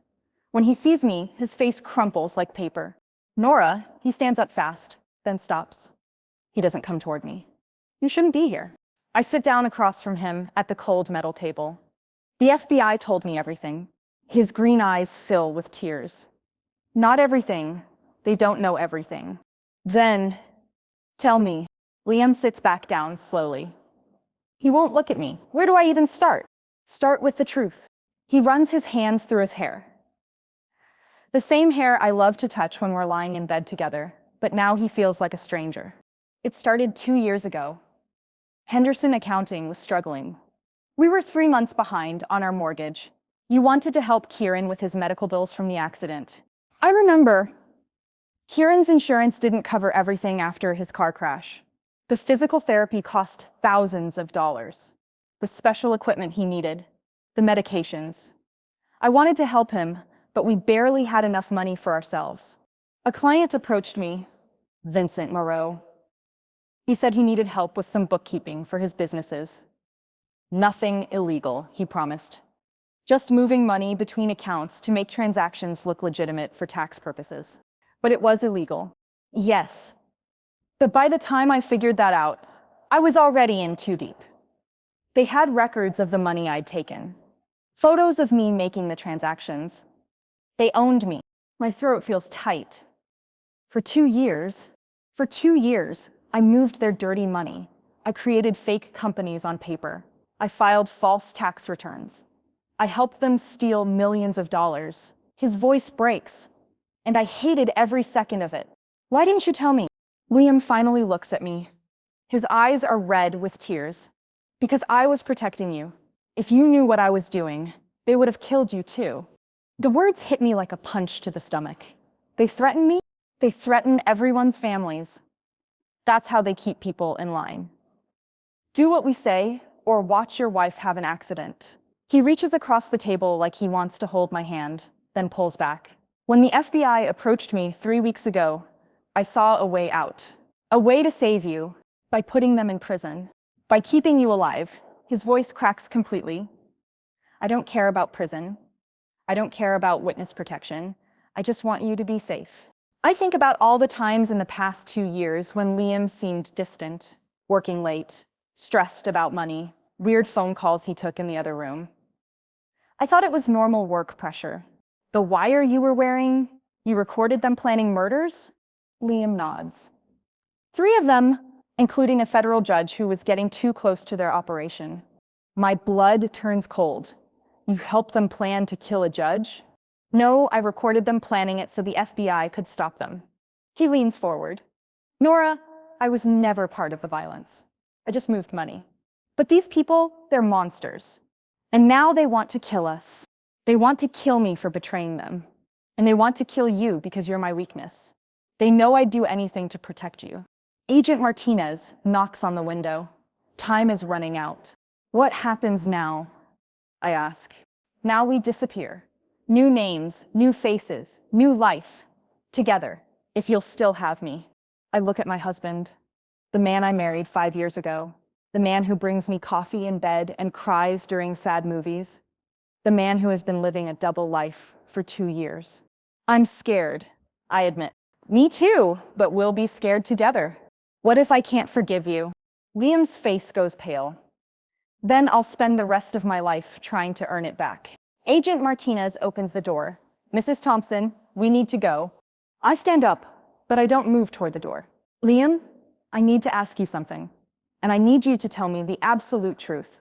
When he sees me, his face crumples like paper. "Nora," he stands up fast, then stops. He doesn't come toward me. "You shouldn't be here." I sit down across from him at the cold metal table. The FBI told me everything. His green eyes fill with tears. "Not everything. They don't know everything." "Then, tell me." Liam sits back down slowly. He won't look at me. Where do I even start? Start with the truth. He runs his hands through his hair. The same hair I love to touch when we're lying in bed together, but now he feels like a stranger. It started 2 years ago. Henderson Accounting was struggling. We were 3 months behind on our mortgage. You wanted to help Kieran with his medical bills from the accident. I remember. Kieran's insurance didn't cover everything after his car crash. The physical therapy cost thousands of dollars. The special equipment he needed. The medications. I wanted to help him, but we barely had enough money for ourselves. A client approached me, Vincent Moreau. He said he needed help with some bookkeeping for his businesses. Nothing illegal, he promised. Just moving money between accounts to make transactions look legitimate for tax purposes. But it was illegal. Yes. But by the time I figured that out, I was already in too deep. They had records of the money I'd taken. Photos of me making the transactions. They owned me. My throat feels tight. For 2 years, I moved their dirty money. I created fake companies on paper. I filed false tax returns. I helped them steal millions of dollars. His voice breaks, and I hated every second of it. Why didn't you tell me? Liam finally looks at me. His eyes are red with tears. Because I was protecting you. If you knew what I was doing, they would have killed you too. The words hit me like a punch to the stomach. They threaten me. They threaten everyone's families. That's how they keep people in line. Do what we say, or watch your wife have an accident. He reaches across the table like he wants to hold my hand, then pulls back. When the FBI approached me 3 weeks ago, I saw a way out. A way to save you, by putting them in prison. By keeping you alive. His voice cracks completely. I don't care about prison. I don't care about witness protection. I just want you to be safe. I think about all the times in the past 2 years when Liam seemed distant, working late, stressed about money, weird phone calls he took in the other room. I thought it was normal work pressure. The wire you were wearing, you recorded them planning murders? Liam nods. 3 of them, including a federal judge who was getting too close to their operation. My blood turns cold. You helped them plan to kill a judge? No, I recorded them planning it so the FBI could stop them. He leans forward. Nora, I was never part of the violence. I just moved money. But these people, they're monsters. And now they want to kill us. They want to kill me for betraying them. And they want to kill you because you're my weakness. They know I'd do anything to protect you. Agent Martinez knocks on the window. Time is running out. What happens now? I ask. Now we disappear. New names, new faces, new life. Together, if you'll still have me. I look at my husband, the man I married 5 years ago, the man who brings me coffee in bed and cries during sad movies, the man who has been living a double life for 2 years. I'm scared, I admit. Me too, but we'll be scared together. What if I can't forgive you? Liam's face goes pale. Then I'll spend the rest of my life trying to earn it back. Agent Martinez opens the door. Mrs. Thompson, we need to go. I stand up, but I don't move toward the door. Liam, I need to ask you something, and I need you to tell me the absolute truth.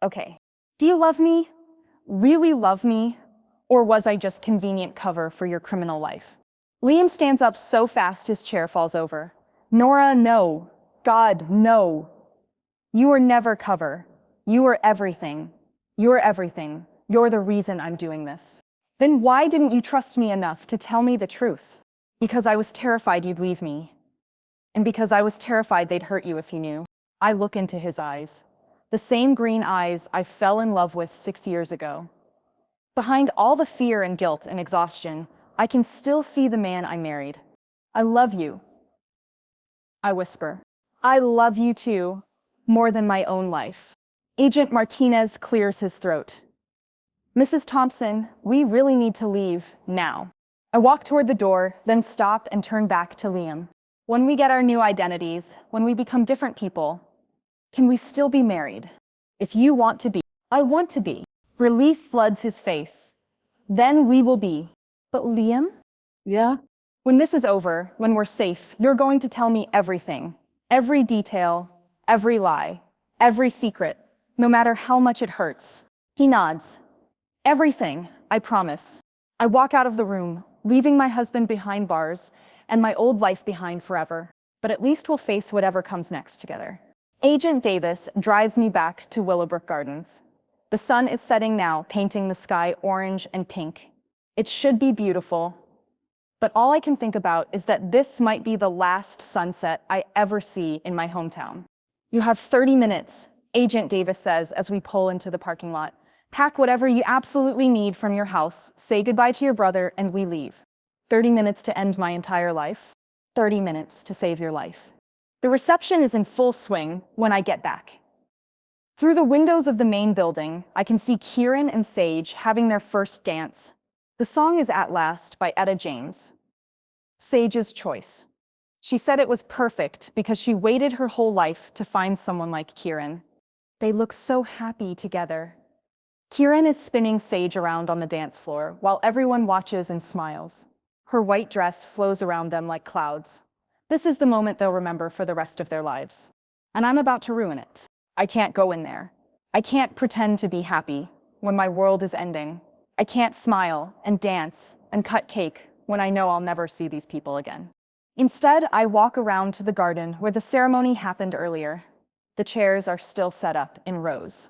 Okay. Do you love me? Really love me? Or was I just convenient cover for your criminal life? Liam stands up so fast his chair falls over. Nora, no. God, no. You were never cover. You were everything. You're everything. You're the reason I'm doing this. Then why didn't you trust me enough to tell me the truth? Because I was terrified you'd leave me. And because I was terrified they'd hurt you if you knew. I look into his eyes. The same green eyes I fell in love with 6 years ago. Behind all the fear and guilt and exhaustion, I can still see the man I married. I love you. I whisper. I love you too, more than my own life. Agent Martinez clears his throat. Mrs. Thompson, we really need to leave now. I walk toward the door, then stop and turn back to Liam. When we get our new identities, when we become different people, can we still be married? If you want to be, I want to be. Relief floods his face. Then we will be. But Liam? Yeah? When this is over, when we're safe, you're going to tell me everything. Every detail, every lie, every secret, no matter how much it hurts. He nods. Everything, I promise. I walk out of the room, leaving my husband behind bars and my old life behind forever. But at least we'll face whatever comes next together. Agent Davis drives me back to Willowbrook Gardens. The sun is setting now, painting the sky orange and pink. It should be beautiful. But all I can think about is that this might be the last sunset I ever see in my hometown. You have 30 minutes, Agent Davis says as we pull into the parking lot. Pack whatever you absolutely need from your house, say goodbye to your brother, and we leave. 30 minutes to end my entire life. 30 minutes to save your life. The reception is in full swing when I get back. Through the windows of the main building, I can see Kieran and Sage having their first dance. The song is At Last by Etta James. Sage's choice. She said it was perfect because she waited her whole life to find someone like Kieran. They look so happy together. Kieran is spinning Sage around on the dance floor while everyone watches and smiles. Her white dress flows around them like clouds. This is the moment they'll remember for the rest of their lives. And I'm about to ruin it. I can't go in there. I can't pretend to be happy when my world is ending. I can't smile and dance and cut cake when I know I'll never see these people again. Instead, I walk around to the garden where the ceremony happened earlier. The chairs are still set up in rows.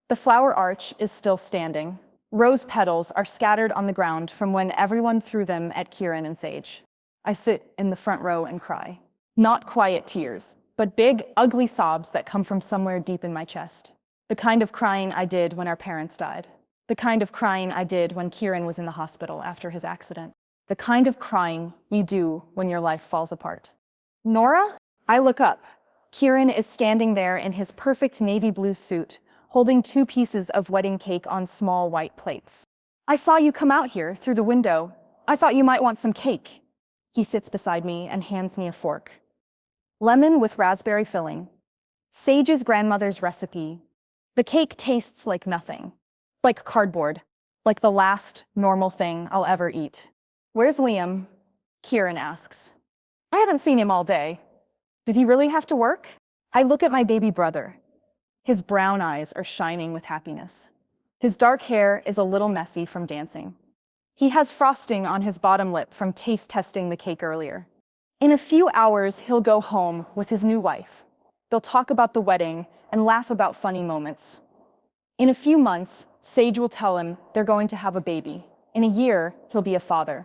The flower arch is still standing. Rose petals are scattered on the ground from when everyone threw them at Kieran and Sage. I sit in the front row and cry. Not quiet tears, but big, ugly sobs that come from somewhere deep in my chest. The kind of crying I did when our parents died. The kind of crying I did when Kieran was in the hospital after his accident. The kind of crying you do when your life falls apart. Nora? I look up. Kieran is standing there in his perfect navy blue suit, holding 2 pieces of wedding cake on small white plates. I saw you come out here through the window. I thought you might want some cake. He sits beside me and hands me a fork. Lemon with raspberry filling. Sage's grandmother's recipe. The cake tastes like nothing. Like cardboard. Like the last normal thing I'll ever eat. Where's Liam? Kieran asks. I haven't seen him all day. Did he really have to work? I look at my baby brother. His brown eyes are shining with happiness. His dark hair is a little messy from dancing. He has frosting on his bottom lip from taste testing the cake earlier. In a few hours, he'll go home with his new wife. They'll talk about the wedding and laugh about funny moments. In a few months, Sage will tell him they're going to have a baby. In a year, he'll be a father.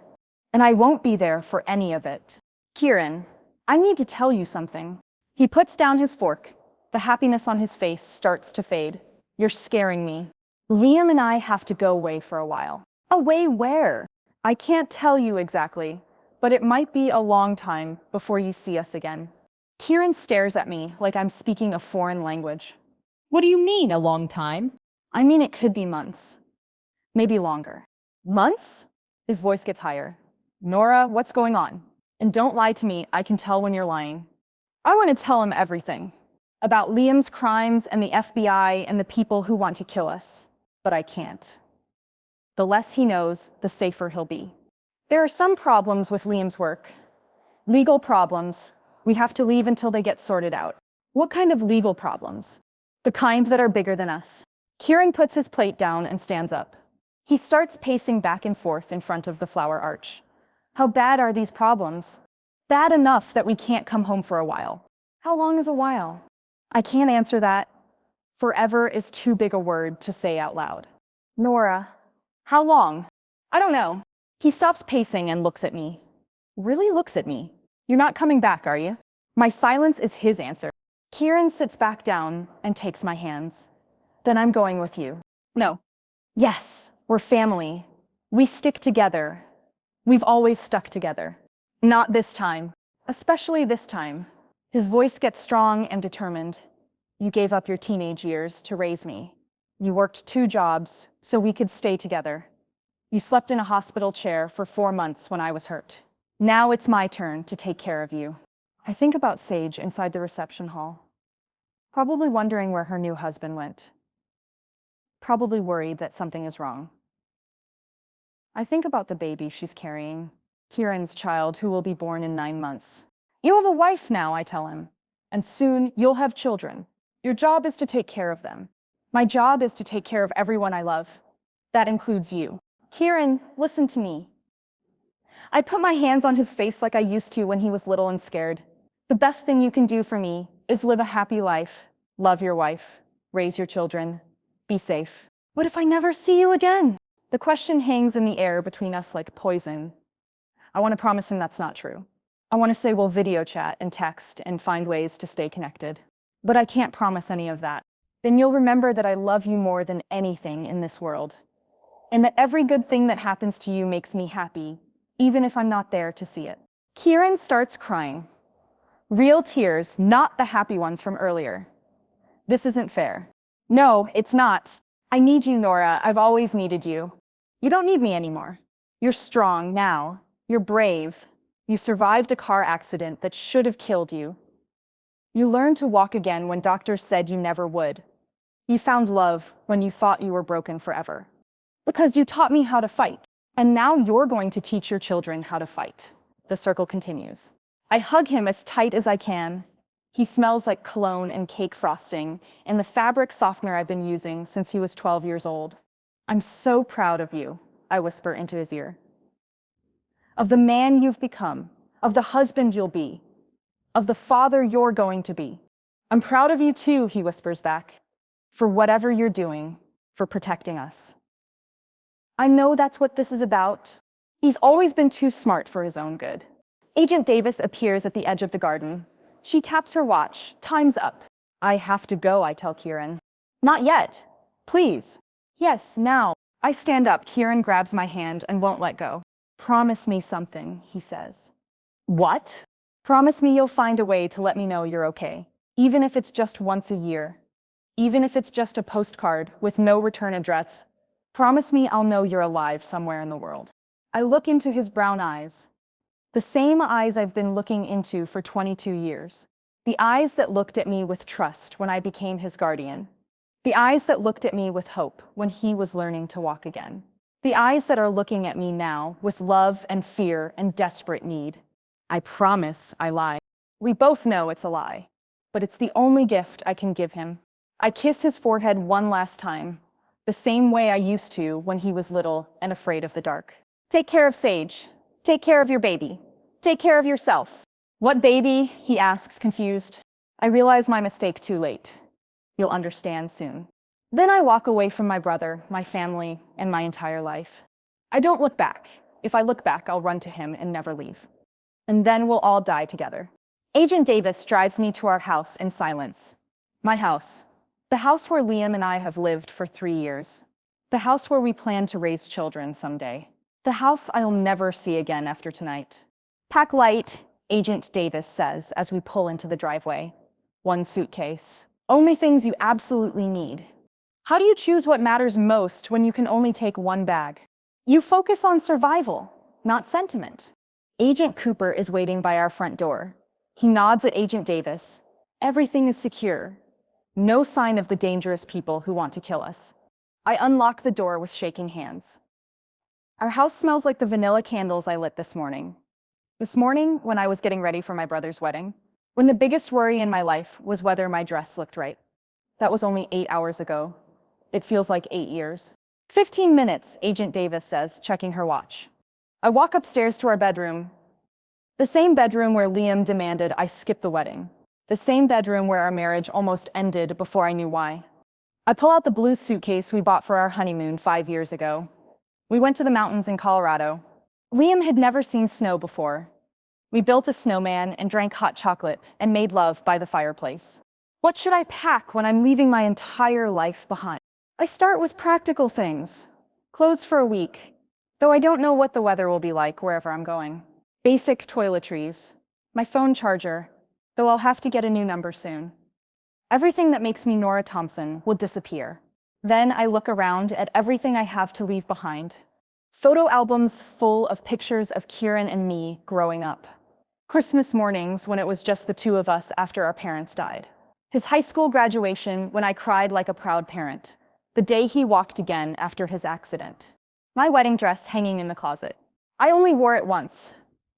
And I won't be there for any of it. Kieran, I need to tell you something. He puts down his fork. The happiness on his face starts to fade. You're scaring me. Liam and I have to go away for a while. Away where? I can't tell you exactly, but it might be a long time before you see us again. Kieran stares at me like I'm speaking a foreign language. What do you mean, a long time? I mean, it could be months. Maybe longer. Months? His voice gets higher. Nora, what's going on? And don't lie to me, I can tell when you're lying. I want to tell him everything. About Liam's crimes and the FBI and the people who want to kill us. But I can't. The less he knows, the safer he'll be. There are some problems with Liam's work. Legal problems. We have to leave until they get sorted out. What kind of legal problems? The kind that are bigger than us. Kieran puts his plate down and stands up. He starts pacing back and forth in front of the flower arch. How bad are these problems? Bad enough that we can't come home for a while. How long is a while? I can't answer that. Forever is too big a word to say out loud. Nora, how long? I don't know. He stops pacing and looks at me. Really looks at me. You're not coming back, are you? My silence is his answer. Kieran sits back down and takes my hands. Then I'm going with you. No. Yes, we're family. We stick together. We've always stuck together. Not this time. Especially this time. His voice gets strong and determined. You gave up your teenage years to raise me. You worked 2 jobs so we could stay together. You slept in a hospital chair for 4 months when I was hurt. Now it's my turn to take care of you. I think about Sage inside the reception hall, probably wondering where her new husband went. Probably worried that something is wrong. I think about the baby she's carrying, Kieran's child who will be born in 9 months. You have a wife now, I tell him, and soon you'll have children. Your job is to take care of them. My job is to take care of everyone I love. That includes you. Kieran, listen to me. I put my hands on his face like I used to when he was little and scared. The best thing you can do for me is live a happy life, love your wife, raise your children, be safe. What if I never see you again? The question hangs in the air between us like poison. I want to promise him that's not true. I want to say we'll video chat and text and find ways to stay connected. But I can't promise any of that. Then you'll remember that I love you more than anything in this world. And that every good thing that happens to you makes me happy, even if I'm not there to see it. Kieran starts crying. Real tears, not the happy ones from earlier. This isn't fair. No, it's not. I need you, Nora. I've always needed you. You don't need me anymore. You're strong now. You're brave. You survived a car accident that should have killed you. You learned to walk again when doctors said you never would. You found love when you thought you were broken forever. Because you taught me how to fight. And now you're going to teach your children how to fight. The circle continues. I hug him as tight as I can. He smells like cologne and cake frosting and the fabric softener I've been using since he was 12 years old. I'm so proud of you, I whisper into his ear. Of the man you've become, of the husband you'll be, of the father you're going to be. I'm proud of you too, he whispers back, for whatever you're doing, for protecting us. I know that's what this is about. He's always been too smart for his own good. Agent Davis appears at the edge of the garden. She taps her watch. Time's up. I have to go, I tell Kieran. Not yet. Please. Yes, now. I stand up. Kieran grabs my hand and won't let go. Promise me something, he says. What? Promise me you'll find a way to let me know you're okay, even if it's just once a year, even if it's just a postcard with no return address. Promise me I'll know you're alive somewhere in the world. I look into his brown eyes, the same eyes I've been looking into for 22 years, the eyes that looked at me with trust when I became his guardian, the eyes that looked at me with hope when he was learning to walk again, the eyes that are looking at me now with love and fear and desperate need. I promise I lie. We both know it's a lie, but it's the only gift I can give him. I kiss his forehead one last time, the same way I used to when he was little and afraid of the dark. Take care of Sage. Take care of your baby. Take care of yourself. What baby? He asks, confused. I realize my mistake too late. You'll understand soon. Then I walk away from my brother, my family, and my entire life. I don't look back. If I look back, I'll run to him and never leave. And then we'll all die together. Agent Davis drives me to our house in silence. My house. The house where Liam and I have lived for 3 years. The house where we plan to raise children someday. The house I'll never see again after tonight. Pack light, Agent Davis says as we pull into the driveway. 1 suitcase. Only things you absolutely need. How do you choose what matters most when you can only take 1 bag? You focus on survival, not sentiment. Agent Cooper is waiting by our front door. He nods at Agent Davis. Everything is secure. No sign of the dangerous people who want to kill us. I unlock the door with shaking hands. Our house smells like the vanilla candles I lit this morning. This morning, when I was getting ready for my brother's wedding, when the biggest worry in my life was whether my dress looked right. That was only 8 hours ago. It feels like 8 years. 15 minutes, Agent Davis says, checking her watch. I walk upstairs to our bedroom. The same bedroom where Liam demanded I skip the wedding. The same bedroom where our marriage almost ended before I knew why. I pull out the blue suitcase we bought for our honeymoon 5 years ago. We went to the mountains in Colorado. Liam had never seen snow before. We built a snowman and drank hot chocolate and made love by the fireplace. What should I pack when I'm leaving my entire life behind? I start with practical things. Clothes for a week, though I don't know what the weather will be like wherever I'm going. Basic toiletries. My phone charger, though I'll have to get a new number soon. Everything that makes me Nora Thompson will disappear. Then I look around at everything I have to leave behind. Photo albums full of pictures of Kieran and me growing up. Christmas mornings when it was just the two of us after our parents died. His high school graduation when I cried like a proud parent. The day he walked again after his accident. My wedding dress hanging in the closet. I only wore it once,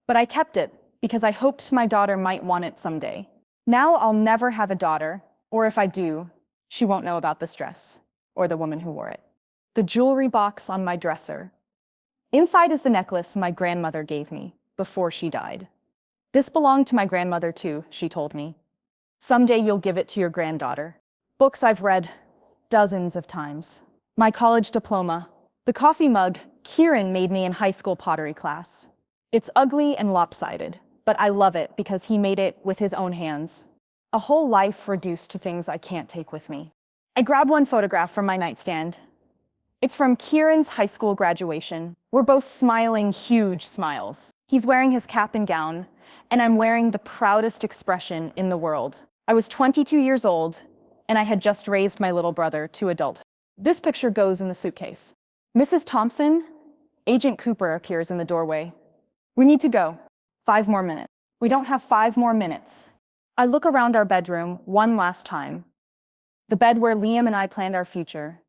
but I kept it because I hoped my daughter might want it someday. Now I'll never have a daughter, or if I do, she won't know about this dress or the woman who wore it. The jewelry box on my dresser. Inside is the necklace my grandmother gave me before she died. This belonged to my grandmother too, she told me. Someday you'll give it to your granddaughter. Books I've read dozens of times. My college diploma. The coffee mug Kieran made me in high school pottery class. It's ugly and lopsided, but I love it because he made it with his own hands. A whole life reduced to things I can't take with me. I grab one photograph from my nightstand. It's from Kieran's high school graduation. We're both smiling huge smiles. He's wearing his cap and gown, and I'm wearing the proudest expression in the world. I was 22 years old, and I had just raised my little brother to adulthood. This picture goes in the suitcase. Mrs. Thompson, Agent Cooper appears in the doorway. We need to go. 5 more minutes. We don't have 5 more minutes. I look around our bedroom one last time. The bed where Liam and I planned our future.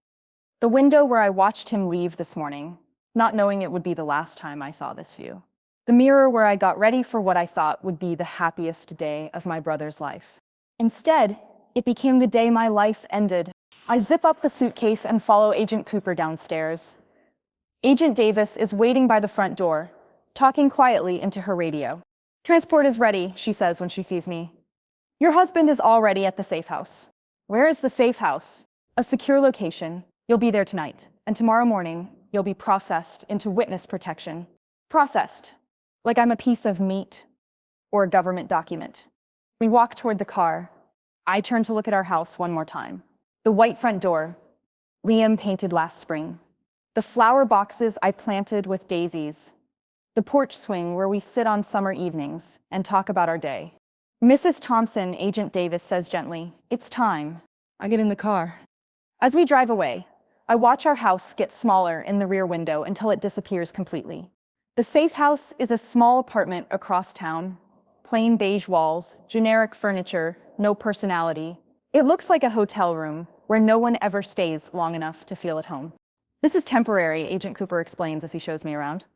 The window where I watched him leave this morning, not knowing it would be the last time I saw this view. The mirror where I got ready for what I thought would be the happiest day of my brother's life. Instead, it became the day my life ended. I zip up the suitcase and follow Agent Cooper downstairs. Agent Davis is waiting by the front door, talking quietly into her radio. Transport is ready, she says when she sees me. Your husband is already at the safe house. Where is the safe house? A secure location. You'll be there tonight, and tomorrow morning, you'll be processed into witness protection. Processed, like I'm a piece of meat or a government document. We walk toward the car. I turn to look at our house one more time. The white front door, Liam painted last spring. The flower boxes I planted with daisies. The porch swing where we sit on summer evenings and talk about our day. Mrs. Thompson, Agent Davis says gently, "It's time." I get in the car. As we drive away, I watch our house get smaller in the rear window until it disappears completely. The safe house is a small apartment across town. Plain beige walls, generic furniture, no personality. It looks like a hotel room where no one ever stays long enough to feel at home. This is temporary, Agent Cooper explains as he shows me around.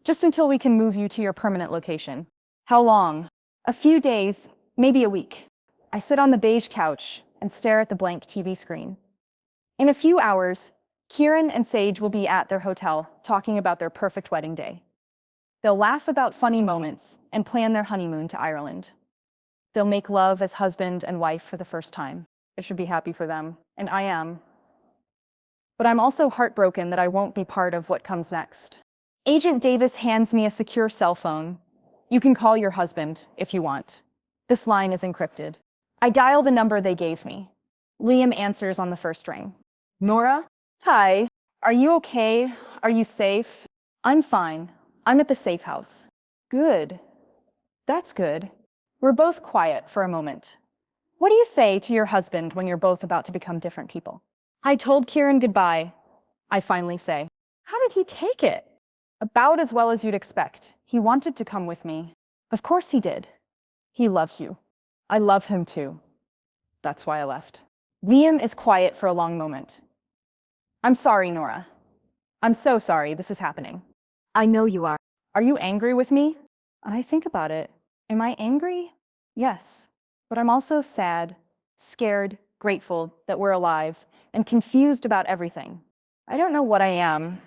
Just until we can move you to your permanent location. How long? A few days, maybe a week. I sit on the beige couch and stare at the blank TV screen. In a few hours, Kieran and Sage will be at their hotel talking about their perfect wedding day. They'll laugh about funny moments and plan their honeymoon to Ireland. They'll make love as husband and wife for the first time. I should be happy for them, and I am. But I'm also heartbroken that I won't be part of what comes next. Agent Davis hands me a secure cell phone. You can call your husband if you want. This line is encrypted. I dial the number they gave me. Liam answers on the first ring. Nora? Hi. Are you okay? Are you safe? I'm fine. I'm at the safe house. Good. That's good. We're both quiet for a moment. What do you say to your husband when you're both about to become different people? I told Kieran goodbye, I finally say. How did he take it? About as well as you'd expect. He wanted to come with me. Of course he did. He loves you. I love him too. That's why I left. Liam is quiet for a long moment. I'm sorry, Nora. I'm so sorry this is happening. I know you are. Are you angry with me? And I think about it. Am I angry? Yes. But I'm also sad, scared, grateful that we're alive, and confused about everything. I don't know what I am.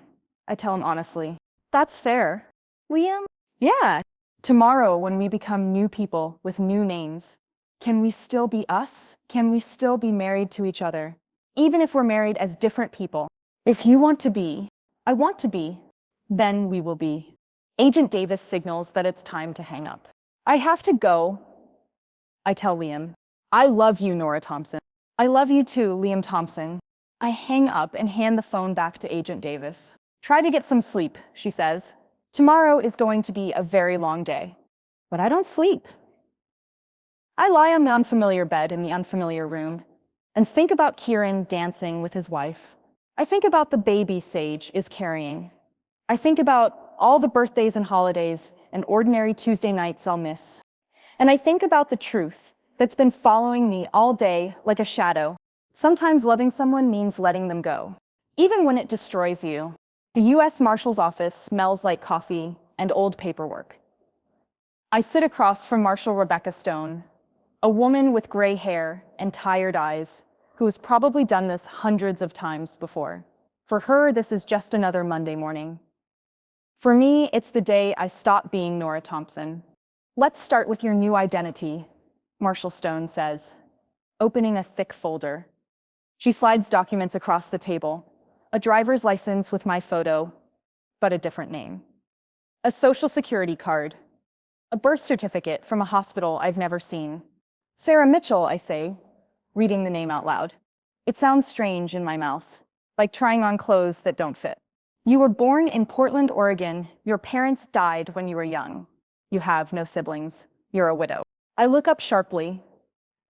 I tell him honestly. That's fair. Liam? Yeah. Tomorrow, when we become new people with new names, can we still be us? Can we still be married to each other? Even if we're married as different people. If you want to be, I want to be, then we will be. Agent Davis signals that it's time to hang up. I have to go, I tell Liam. I love you, Nora Thompson. I love you too, Liam Thompson. I hang up and hand the phone back to Agent Davis. Try to get some sleep, she says. Tomorrow is going to be a very long day. But I don't sleep. I lie on the unfamiliar bed in the unfamiliar room and think about Kieran dancing with his wife. I think about the baby Sage is carrying. I think about all the birthdays and holidays and ordinary Tuesday nights I'll miss. And I think about the truth that's been following me all day like a shadow. Sometimes loving someone means letting them go, even when it destroys you. The U.S. Marshal's office smells like coffee and old paperwork. I sit across from Marshal Rebecca Stone, a woman with gray hair and tired eyes who has probably done this hundreds of times before. For her, this is just another Monday morning. For me, it's the day I stop being Nora Thompson. Let's start with your new identity, Marshal Stone says, opening a thick folder. She slides documents across the table, a driver's license with my photo, but a different name. A social security card, a birth certificate from a hospital I've never seen. Sarah Mitchell, I say, reading the name out loud. It sounds strange in my mouth, like trying on clothes that don't fit. You were born in Portland, Oregon. Your parents died when you were young. You have no siblings. You're a widow. I look up sharply.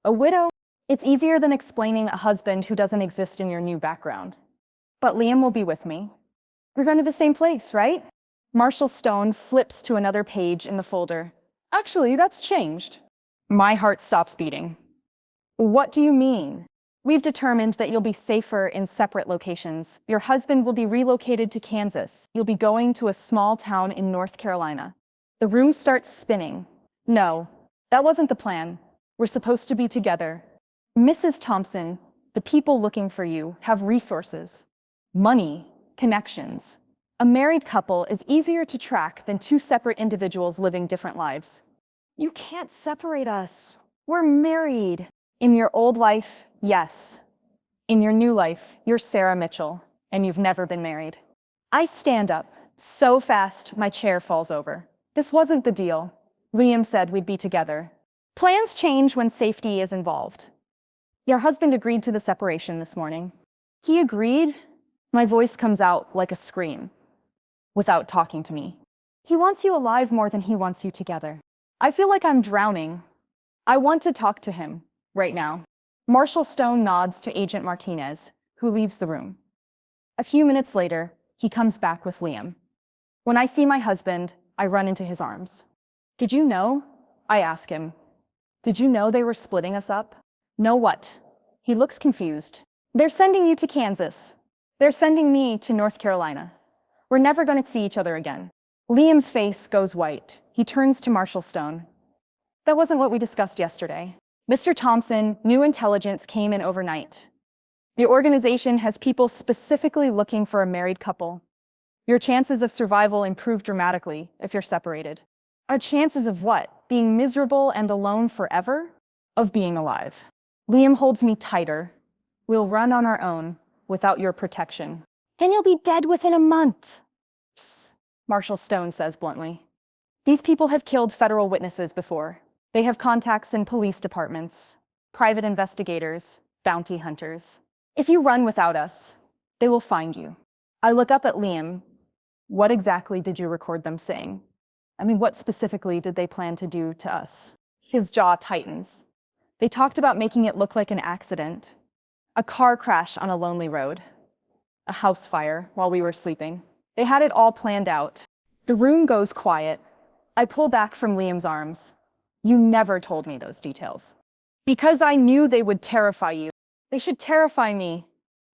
A widow? It's easier than explaining a husband who doesn't exist in your new background. But Liam will be with me. We're going to the same place, right? Marshal Stone flips to another page in the folder. Actually, that's changed. My heart stops beating. What do you mean? We've determined that you'll be safer in separate locations. Your husband will be relocated to Kansas. You'll be going to a small town in North Carolina. The room starts spinning. No, that wasn't the plan. We're supposed to be together. Mrs. Thompson, the people looking for you have resources, money, connections. A married couple is easier to track than two separate individuals living different lives. You can't separate us. We're married. In your old life, yes. In your new life, you're Sarah Mitchell, and you've never been married. I stand up, so fast my chair falls over. This wasn't the deal. Liam said we'd be together. Plans change when safety is involved. Your husband agreed to the separation this morning. He agreed? My voice comes out like a scream, without talking to me. He wants you alive more than he wants you together. I feel like I'm drowning. I want to talk to him. Right now. Marshal Stone nods to Agent Martinez, who leaves the room. A few minutes later, he comes back with Liam. When I see my husband, I run into his arms. Did you know? I ask him. Did you know they were splitting us up? Know what? He looks confused. They're sending you to Kansas. They're sending me to North Carolina. We're never going to see each other again. Liam's face goes white. He turns to Marshal Stone. That wasn't what we discussed yesterday. Mr. Thompson, new intelligence came in overnight. The organization has people specifically looking for a married couple. Your chances of survival improve dramatically if you're separated. Our chances of what? Being miserable and alone forever? Of being alive. Liam holds me tighter. We'll run on our own without your protection. And you'll be dead within a month, Marshal Stone says bluntly. These people have killed federal witnesses before. They have contacts in police departments, private investigators, bounty hunters. If you run without us, they will find you. I look up at Liam. What exactly did you record them saying? I mean, what specifically did they plan to do to us? His jaw tightens. They talked about making it look like an accident, a car crash on a lonely road, a house fire while we were sleeping. They had it all planned out. The room goes quiet. I pull back from Liam's arms. You never told me those details. Because I knew they would terrify you. They should terrify me.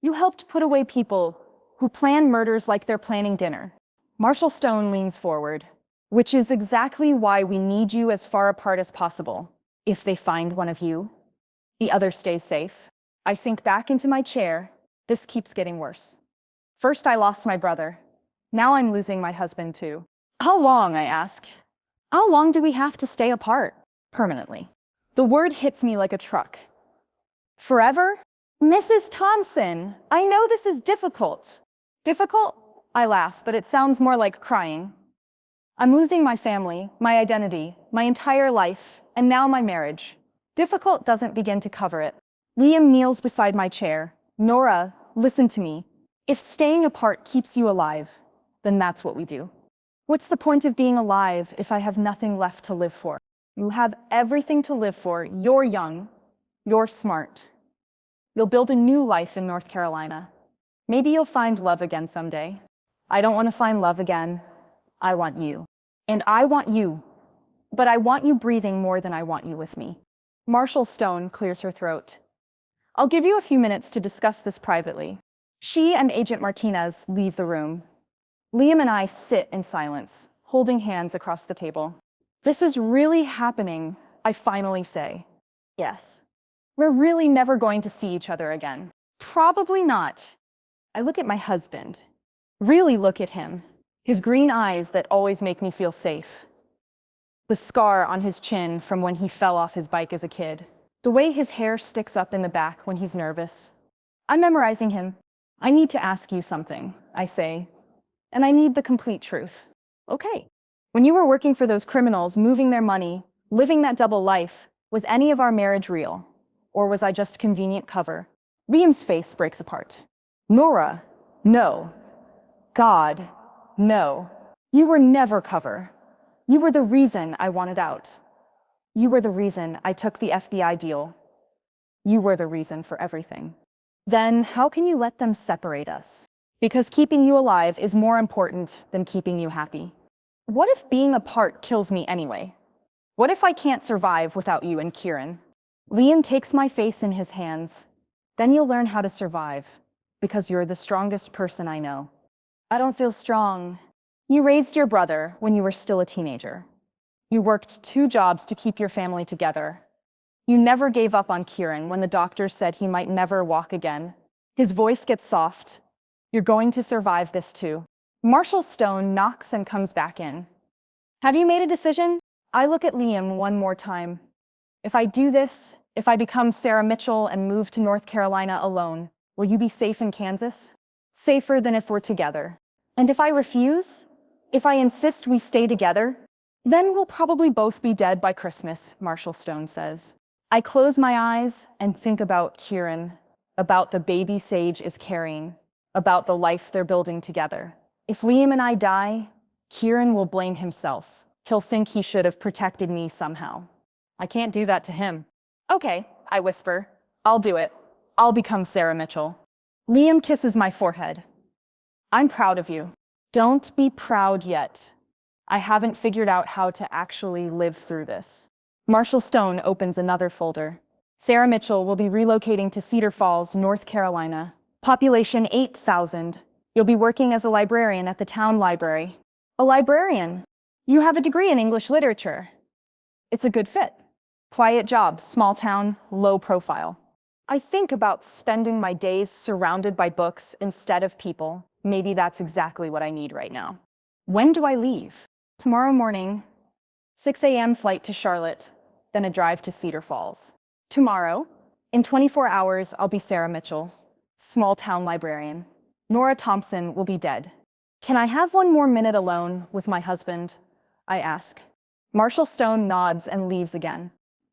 You helped put away people who plan murders like they're planning dinner. Marshal Stone leans forward, which is exactly why we need you as far apart as possible. If they find one of you, the other stays safe. I sink back into my chair. This keeps getting worse. First, I lost my brother. Now I'm losing my husband too. How long, I ask? How long do we have to stay apart? Permanently. The word hits me like a truck. Forever? Mrs. Thompson, I know this is difficult. Difficult? I laugh, but it sounds more like crying. I'm losing my family, my identity, my entire life, and now my marriage. Difficult doesn't begin to cover it. Liam kneels beside my chair. Nora, listen to me. If staying apart keeps you alive, then that's what we do. What's the point of being alive if I have nothing left to live for? You have everything to live for. You're young. You're smart. You'll build a new life in North Carolina. Maybe you'll find love again someday. I don't want to find love again. I want you. And I want you. But I want you breathing more than I want you with me. Marshall Stone clears her throat. I'll give you a few minutes to discuss this privately. She and Agent Martinez leave the room. Liam and I sit in silence, holding hands across the table. This is really happening, I finally say. Yes. We're really never going to see each other again. Probably not. I look at my husband. Really look at him. His green eyes that always make me feel safe. The scar on his chin from when he fell off his bike as a kid. The way his hair sticks up in the back when he's nervous. I'm memorizing him. I need to ask you something, I say. And I need the complete truth. Okay. When you were working for those criminals, moving their money, living that double life, was any of our marriage real? Or was I just convenient cover? Liam's face breaks apart. Nora, no. God, no. You were never cover. You were the reason I wanted out. You were the reason I took the FBI deal. You were the reason for everything. Then how can you let them separate us? Because keeping you alive is more important than keeping you happy. What if being apart kills me anyway? What if I can't survive without you and Kieran? Liam takes my face in his hands. Then you'll learn how to survive, because you're the strongest person I know. I don't feel strong. You raised your brother when you were still a teenager. You worked 2 jobs to keep your family together. You never gave up on Kieran when the doctor said he might never walk again. His voice gets soft. You're going to survive this too. Marshall Stone knocks and comes back in. Have you made a decision? I look at Liam one more time. If I do this, if I become Sarah Mitchell and move to North Carolina alone, will you be safe in Kansas? Safer than if we're together. And if I refuse? If I insist we stay together? Then we'll probably both be dead by Christmas, Marshall Stone says. I close my eyes and think about Kieran, about the baby Sage is carrying, about the life they're building together. If Liam and I die, Kieran will blame himself. He'll think he should have protected me somehow. I can't do that to him. Okay, I whisper. I'll do it. I'll become Sarah Mitchell. Liam kisses my forehead. I'm proud of you. Don't be proud yet. I haven't figured out how to actually live through this. Marshall Stone opens another folder. Sarah Mitchell will be relocating to Cedar Falls, North Carolina. Population 8,000. You'll be working as a librarian at the town library. A librarian? You have a degree in English literature. It's a good fit. Quiet job, small town, low profile. I think about spending my days surrounded by books instead of people. Maybe that's exactly what I need right now. When do I leave? Tomorrow morning, 6 a.m. flight to Charlotte, then a drive to Cedar Falls. Tomorrow, in 24 hours, I'll be Sarah Mitchell, small town librarian. Nora Thompson will be dead. Can I have one more minute alone with my husband? I ask. Marshall Stone nods and leaves again.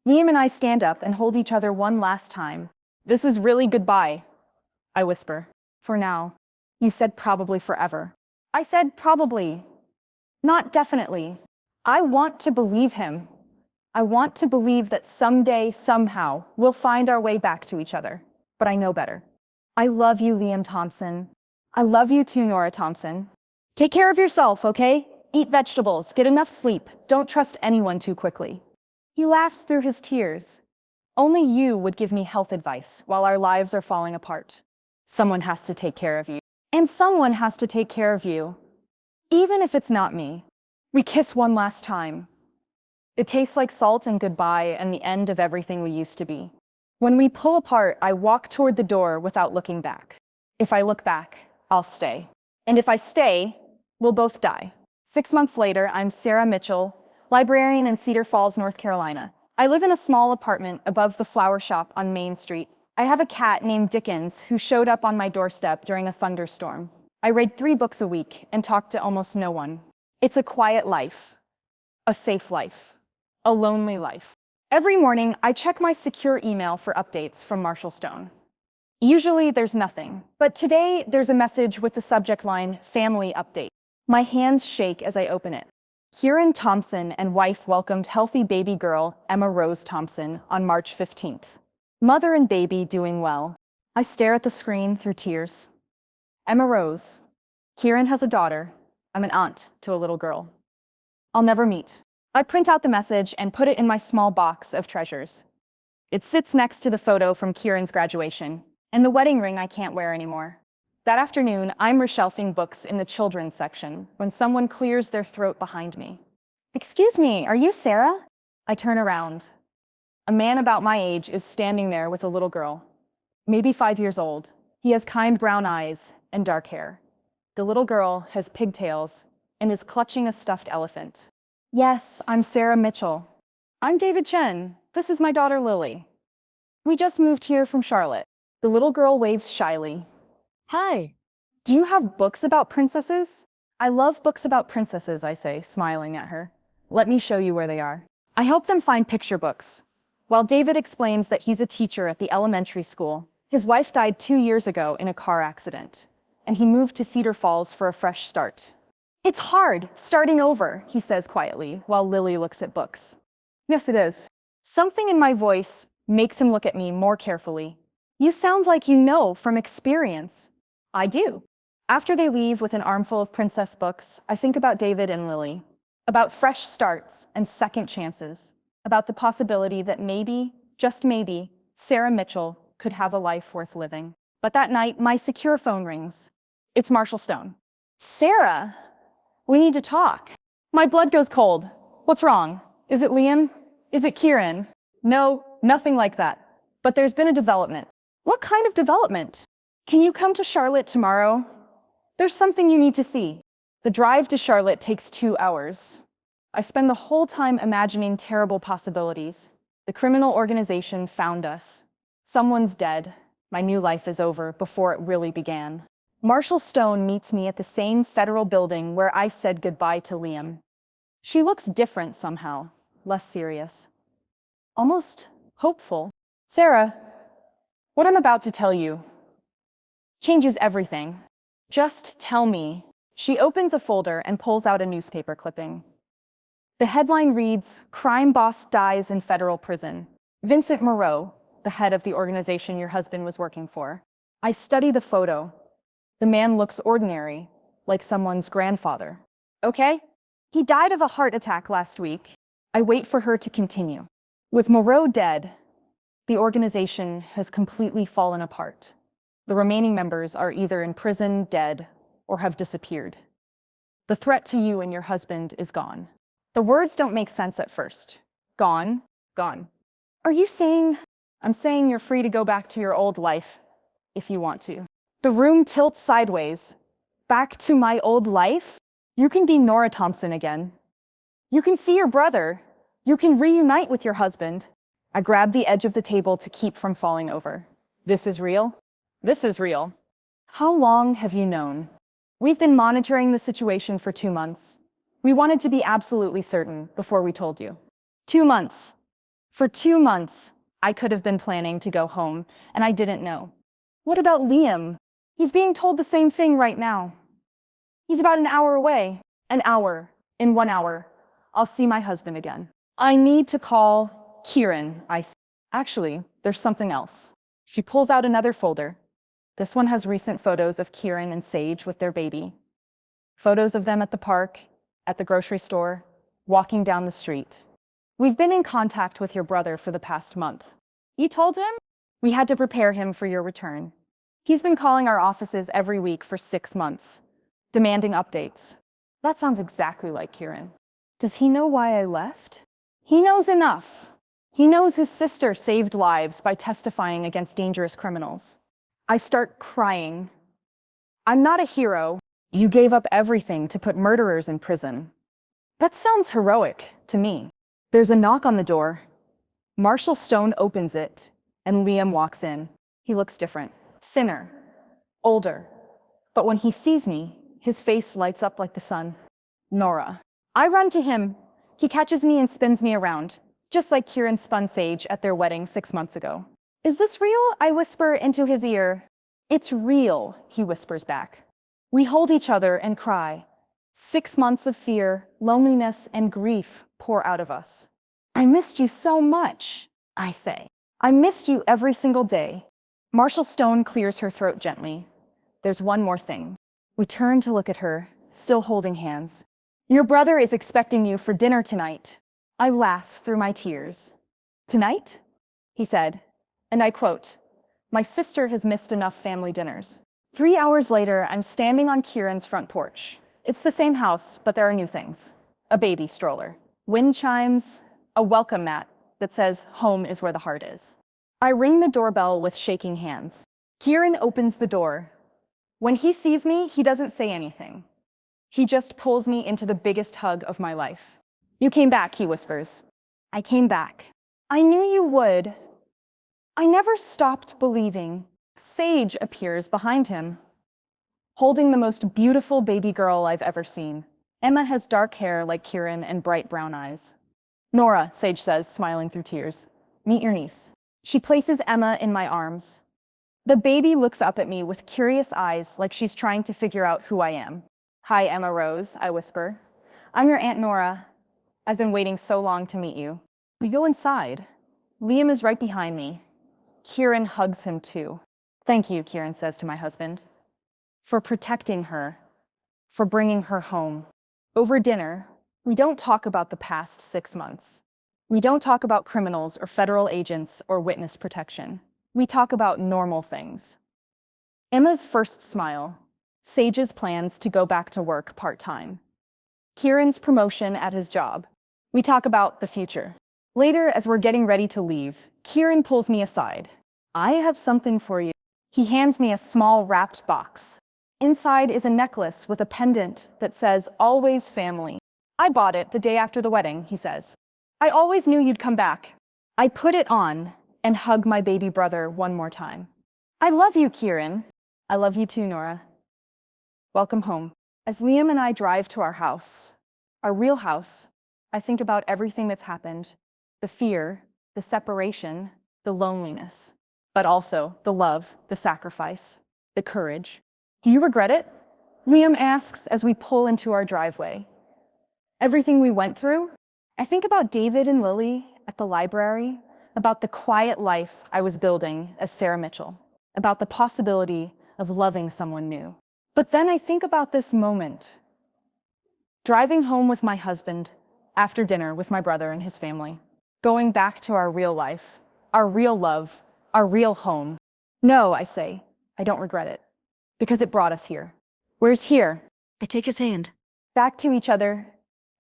Liam and I stand up and hold each other one last time. This is really goodbye, I whisper. For now. You said probably forever. I said probably. Not definitely. I want to believe him. I want to believe that someday, somehow, we'll find our way back to each other. But I know better. I love you, Liam Thompson. I love you too, Nora Thompson. Take care of yourself, okay? Eat vegetables, get enough sleep. Don't trust anyone too quickly. He laughs through his tears. Only you would give me health advice while our lives are falling apart. Someone has to take care of you. And someone has to take care of you. Even if it's not me. We kiss one last time. It tastes like salt and goodbye and the end of everything we used to be. When we pull apart, I walk toward the door without looking back. If I look back, I'll stay. And if I stay, we'll both die. 6 months later, I'm Sarah Mitchell, librarian in Cedar Falls, North Carolina. I live in a small apartment above the flower shop on Main Street. I have a cat named Dickens who showed up on my doorstep during a thunderstorm. I read 3 books a week and talk to almost no one. It's a quiet life, a safe life, a lonely life. Every morning, I check my secure email for updates from Marshall Stone. Usually, there's nothing, but today there's a message with the subject line, Family Update. My hands shake as I open it. Kieran Thompson and wife welcomed healthy baby girl Emma Rose Thompson on March 15th. Mother and baby doing well. I stare at the screen through tears. Emma Rose. Kieran has a daughter. I'm an aunt to a little girl. I'll never meet. I print out the message and put it in my small box of treasures. It sits next to the photo from Kieran's graduation and the wedding ring I can't wear anymore. That afternoon, I'm reshelving books in the children's section when someone clears their throat behind me. Excuse me, are you Sarah? I turn around. A man about my age is standing there with a little girl, maybe 5 years old. He has kind brown eyes and dark hair. The little girl has pigtails and is clutching a stuffed elephant. Yes, I'm Sarah Mitchell. I'm David Chen. This is my daughter Lily. We just moved here from Charlotte. The little girl waves shyly. Hi. Do you have books about princesses? I love books about princesses, I say, smiling at her. Let me show you where they are. I help them find picture books. While David explains that he's a teacher at the elementary school, his wife died 2 years ago in a car accident, and he moved to Cedar Falls for a fresh start. It's hard, starting over, he says quietly, while Lily looks at books. Yes, it is. Something in my voice makes him look at me more carefully. You sound like you know from experience. I do. After they leave with an armful of princess books, I think about David and Lily, about fresh starts and second chances, about the possibility that maybe, just maybe, Sarah Mitchell could have a life worth living. But that night, my secure phone rings. It's Marshall Stone. Sarah, we need to talk. My blood goes cold. What's wrong? Is it Liam? Is it Kieran? No, nothing like that. But there's been a development. What kind of development? Can you come to Charlotte tomorrow? There's something you need to see. The drive to Charlotte takes 2 hours. I spend the whole time imagining terrible possibilities. The criminal organization found us. Someone's dead. My new life is over before it really began. Marshall Stone meets me at the same federal building where I said goodbye to Liam. She looks different somehow, less serious. Almost hopeful. Sarah, what I'm about to tell you changes everything. Just tell me. She opens a folder and pulls out a newspaper clipping. The headline reads, "Crime Boss Dies in Federal Prison. Vincent Moreau, the head of the organization your husband was working for." I study the photo. The man looks ordinary, like someone's grandfather. Okay? He died of a heart attack last week. I wait for her to continue. With Moreau dead, the organization has completely fallen apart. The remaining members are either in prison, dead, or have disappeared. The threat to you and your husband is gone. The words don't make sense at first. Gone, gone. Are you saying? I'm saying you're free to go back to your old life, if you want to. The room tilts sideways. Back to my old life? You can be Nora Thompson again. You can see your brother. You can reunite with your husband. I grab the edge of the table to keep from falling over. This is real? This is real. How long have you known? We've been monitoring the situation for 2 months. We wanted to be absolutely certain before we told you. 2 months. For 2 months, I could have been planning to go home, and I didn't know. What about Liam? He's being told the same thing right now. He's about an hour away. An hour. In 1 hour, I'll see my husband again. I need to call Kieran, I say. Actually, there's something else. She pulls out another folder. This one has recent photos of Kieran and Sage with their baby. Photos of them at the park, at the grocery store, walking down the street. We've been in contact with your brother for the past month. You told him? We had to prepare him for your return. He's been calling our offices every week for 6 months, demanding updates. That sounds exactly like Kieran. Does he know why I left? He knows enough. He knows his sister saved lives by testifying against dangerous criminals. I start crying. I'm not a hero. You gave up everything to put murderers in prison. That sounds heroic to me. There's a knock on the door. Marshall Stone opens it, and Liam walks in. He looks different, thinner, older. But when he sees me, his face lights up like the sun. Nora. I run to him. He catches me and spins me around. just like Kieran spun sage at their wedding 6 months ago. Is this real? I whisper into his ear. It's real, he whispers back. We hold each other and cry. 6 months of fear, loneliness, and grief pour out of us. I missed you so much, I say. I missed you every single day. Marshall Stone clears her throat gently. There's one more thing. We turn to look at her, still holding hands. Your brother is expecting you for dinner tonight. I laugh through my tears. Tonight? He said, and I quote, my sister has missed enough family dinners. 3 hours later, I'm standing on Kieran's front porch. It's the same house, but there are new things. A baby stroller, wind chimes, a welcome mat that says home is where the heart is. I ring the doorbell with shaking hands. Kieran opens the door. When he sees me, he doesn't say anything. He just pulls me into the biggest hug of my life. You came back, he whispers. I came back. I knew you would. I never stopped believing. Sage appears behind him, holding the most beautiful baby girl I've ever seen. Emma has dark hair like Kieran and bright brown eyes. Nora, Sage says, smiling through tears. Meet your niece. She places Emma in my arms. The baby looks up at me with curious eyes like she's trying to figure out who I am. Hi, Emma Rose, I whisper. I'm your Aunt Nora. I've been waiting so long to meet you. We go inside. Liam is right behind me. Kieran hugs him too. Thank you, Kieran says to my husband, for protecting her, for bringing her home. Over dinner, we don't talk about the past 6 months. We don't talk about criminals or federal agents or witness protection. We talk about normal things. Emma's first smile, Sage's plans to go back to work part-time, Kieran's promotion at his job. We talk about the future. Later, as we're getting ready to leave, Kieran pulls me aside. I have something for you. He hands me a small wrapped box. Inside is a necklace with a pendant that says, always family. I bought it the day after the wedding, he says. I always knew you'd come back. I put it on and hug my baby brother one more time. I love you, Kieran. I love you too, Nora. Welcome home. As Liam and I drive to our house, our real house, I think about everything that's happened. The fear, the separation, the loneliness, but also the love, the sacrifice, the courage. Do you regret it? Liam asks as we pull into our driveway. Everything we went through? I think about David and Lily at the library, about the quiet life I was building as Sarah Mitchell, about the possibility of loving someone new. But then I think about this moment, driving home with my husband after dinner with my brother and his family, going back to our real life, our real love, our real home. No, I say, I don't regret it, because it brought us here. Where's here? I take his hand. Back to each other,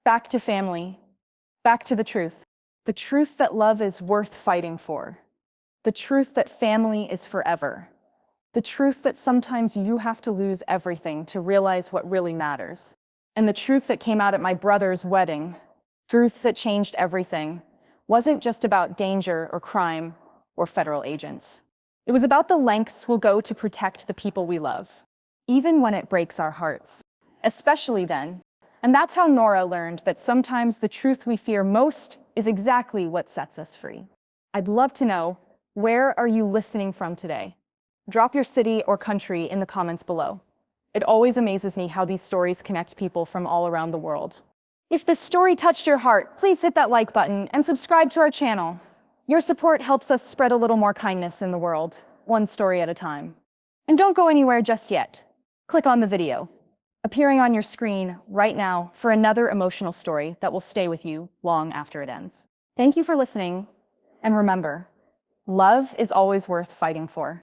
back to family, back to the truth. The truth that love is worth fighting for. The truth that family is forever. The truth that sometimes you have to lose everything to realize what really matters. And the truth that came out at my brother's wedding, truth that changed everything, wasn't just about danger or crime or federal agents. It was about the lengths we'll go to protect the people we love, even when it breaks our hearts, especially then. And that's how Nora learned that sometimes the truth we fear most is exactly what sets us free. I'd love to know, where are you listening from today? Drop your city or country in the comments below. It always amazes me how these stories connect people from all around the world. If this story touched your heart, please hit that like button and subscribe to our channel. Your support helps us spread a little more kindness in the world, one story at a time. And don't go anywhere just yet. Click on the video, appearing on your screen right now, for another emotional story that will stay with you long after it ends. Thank you for listening, and remember, love is always worth fighting for.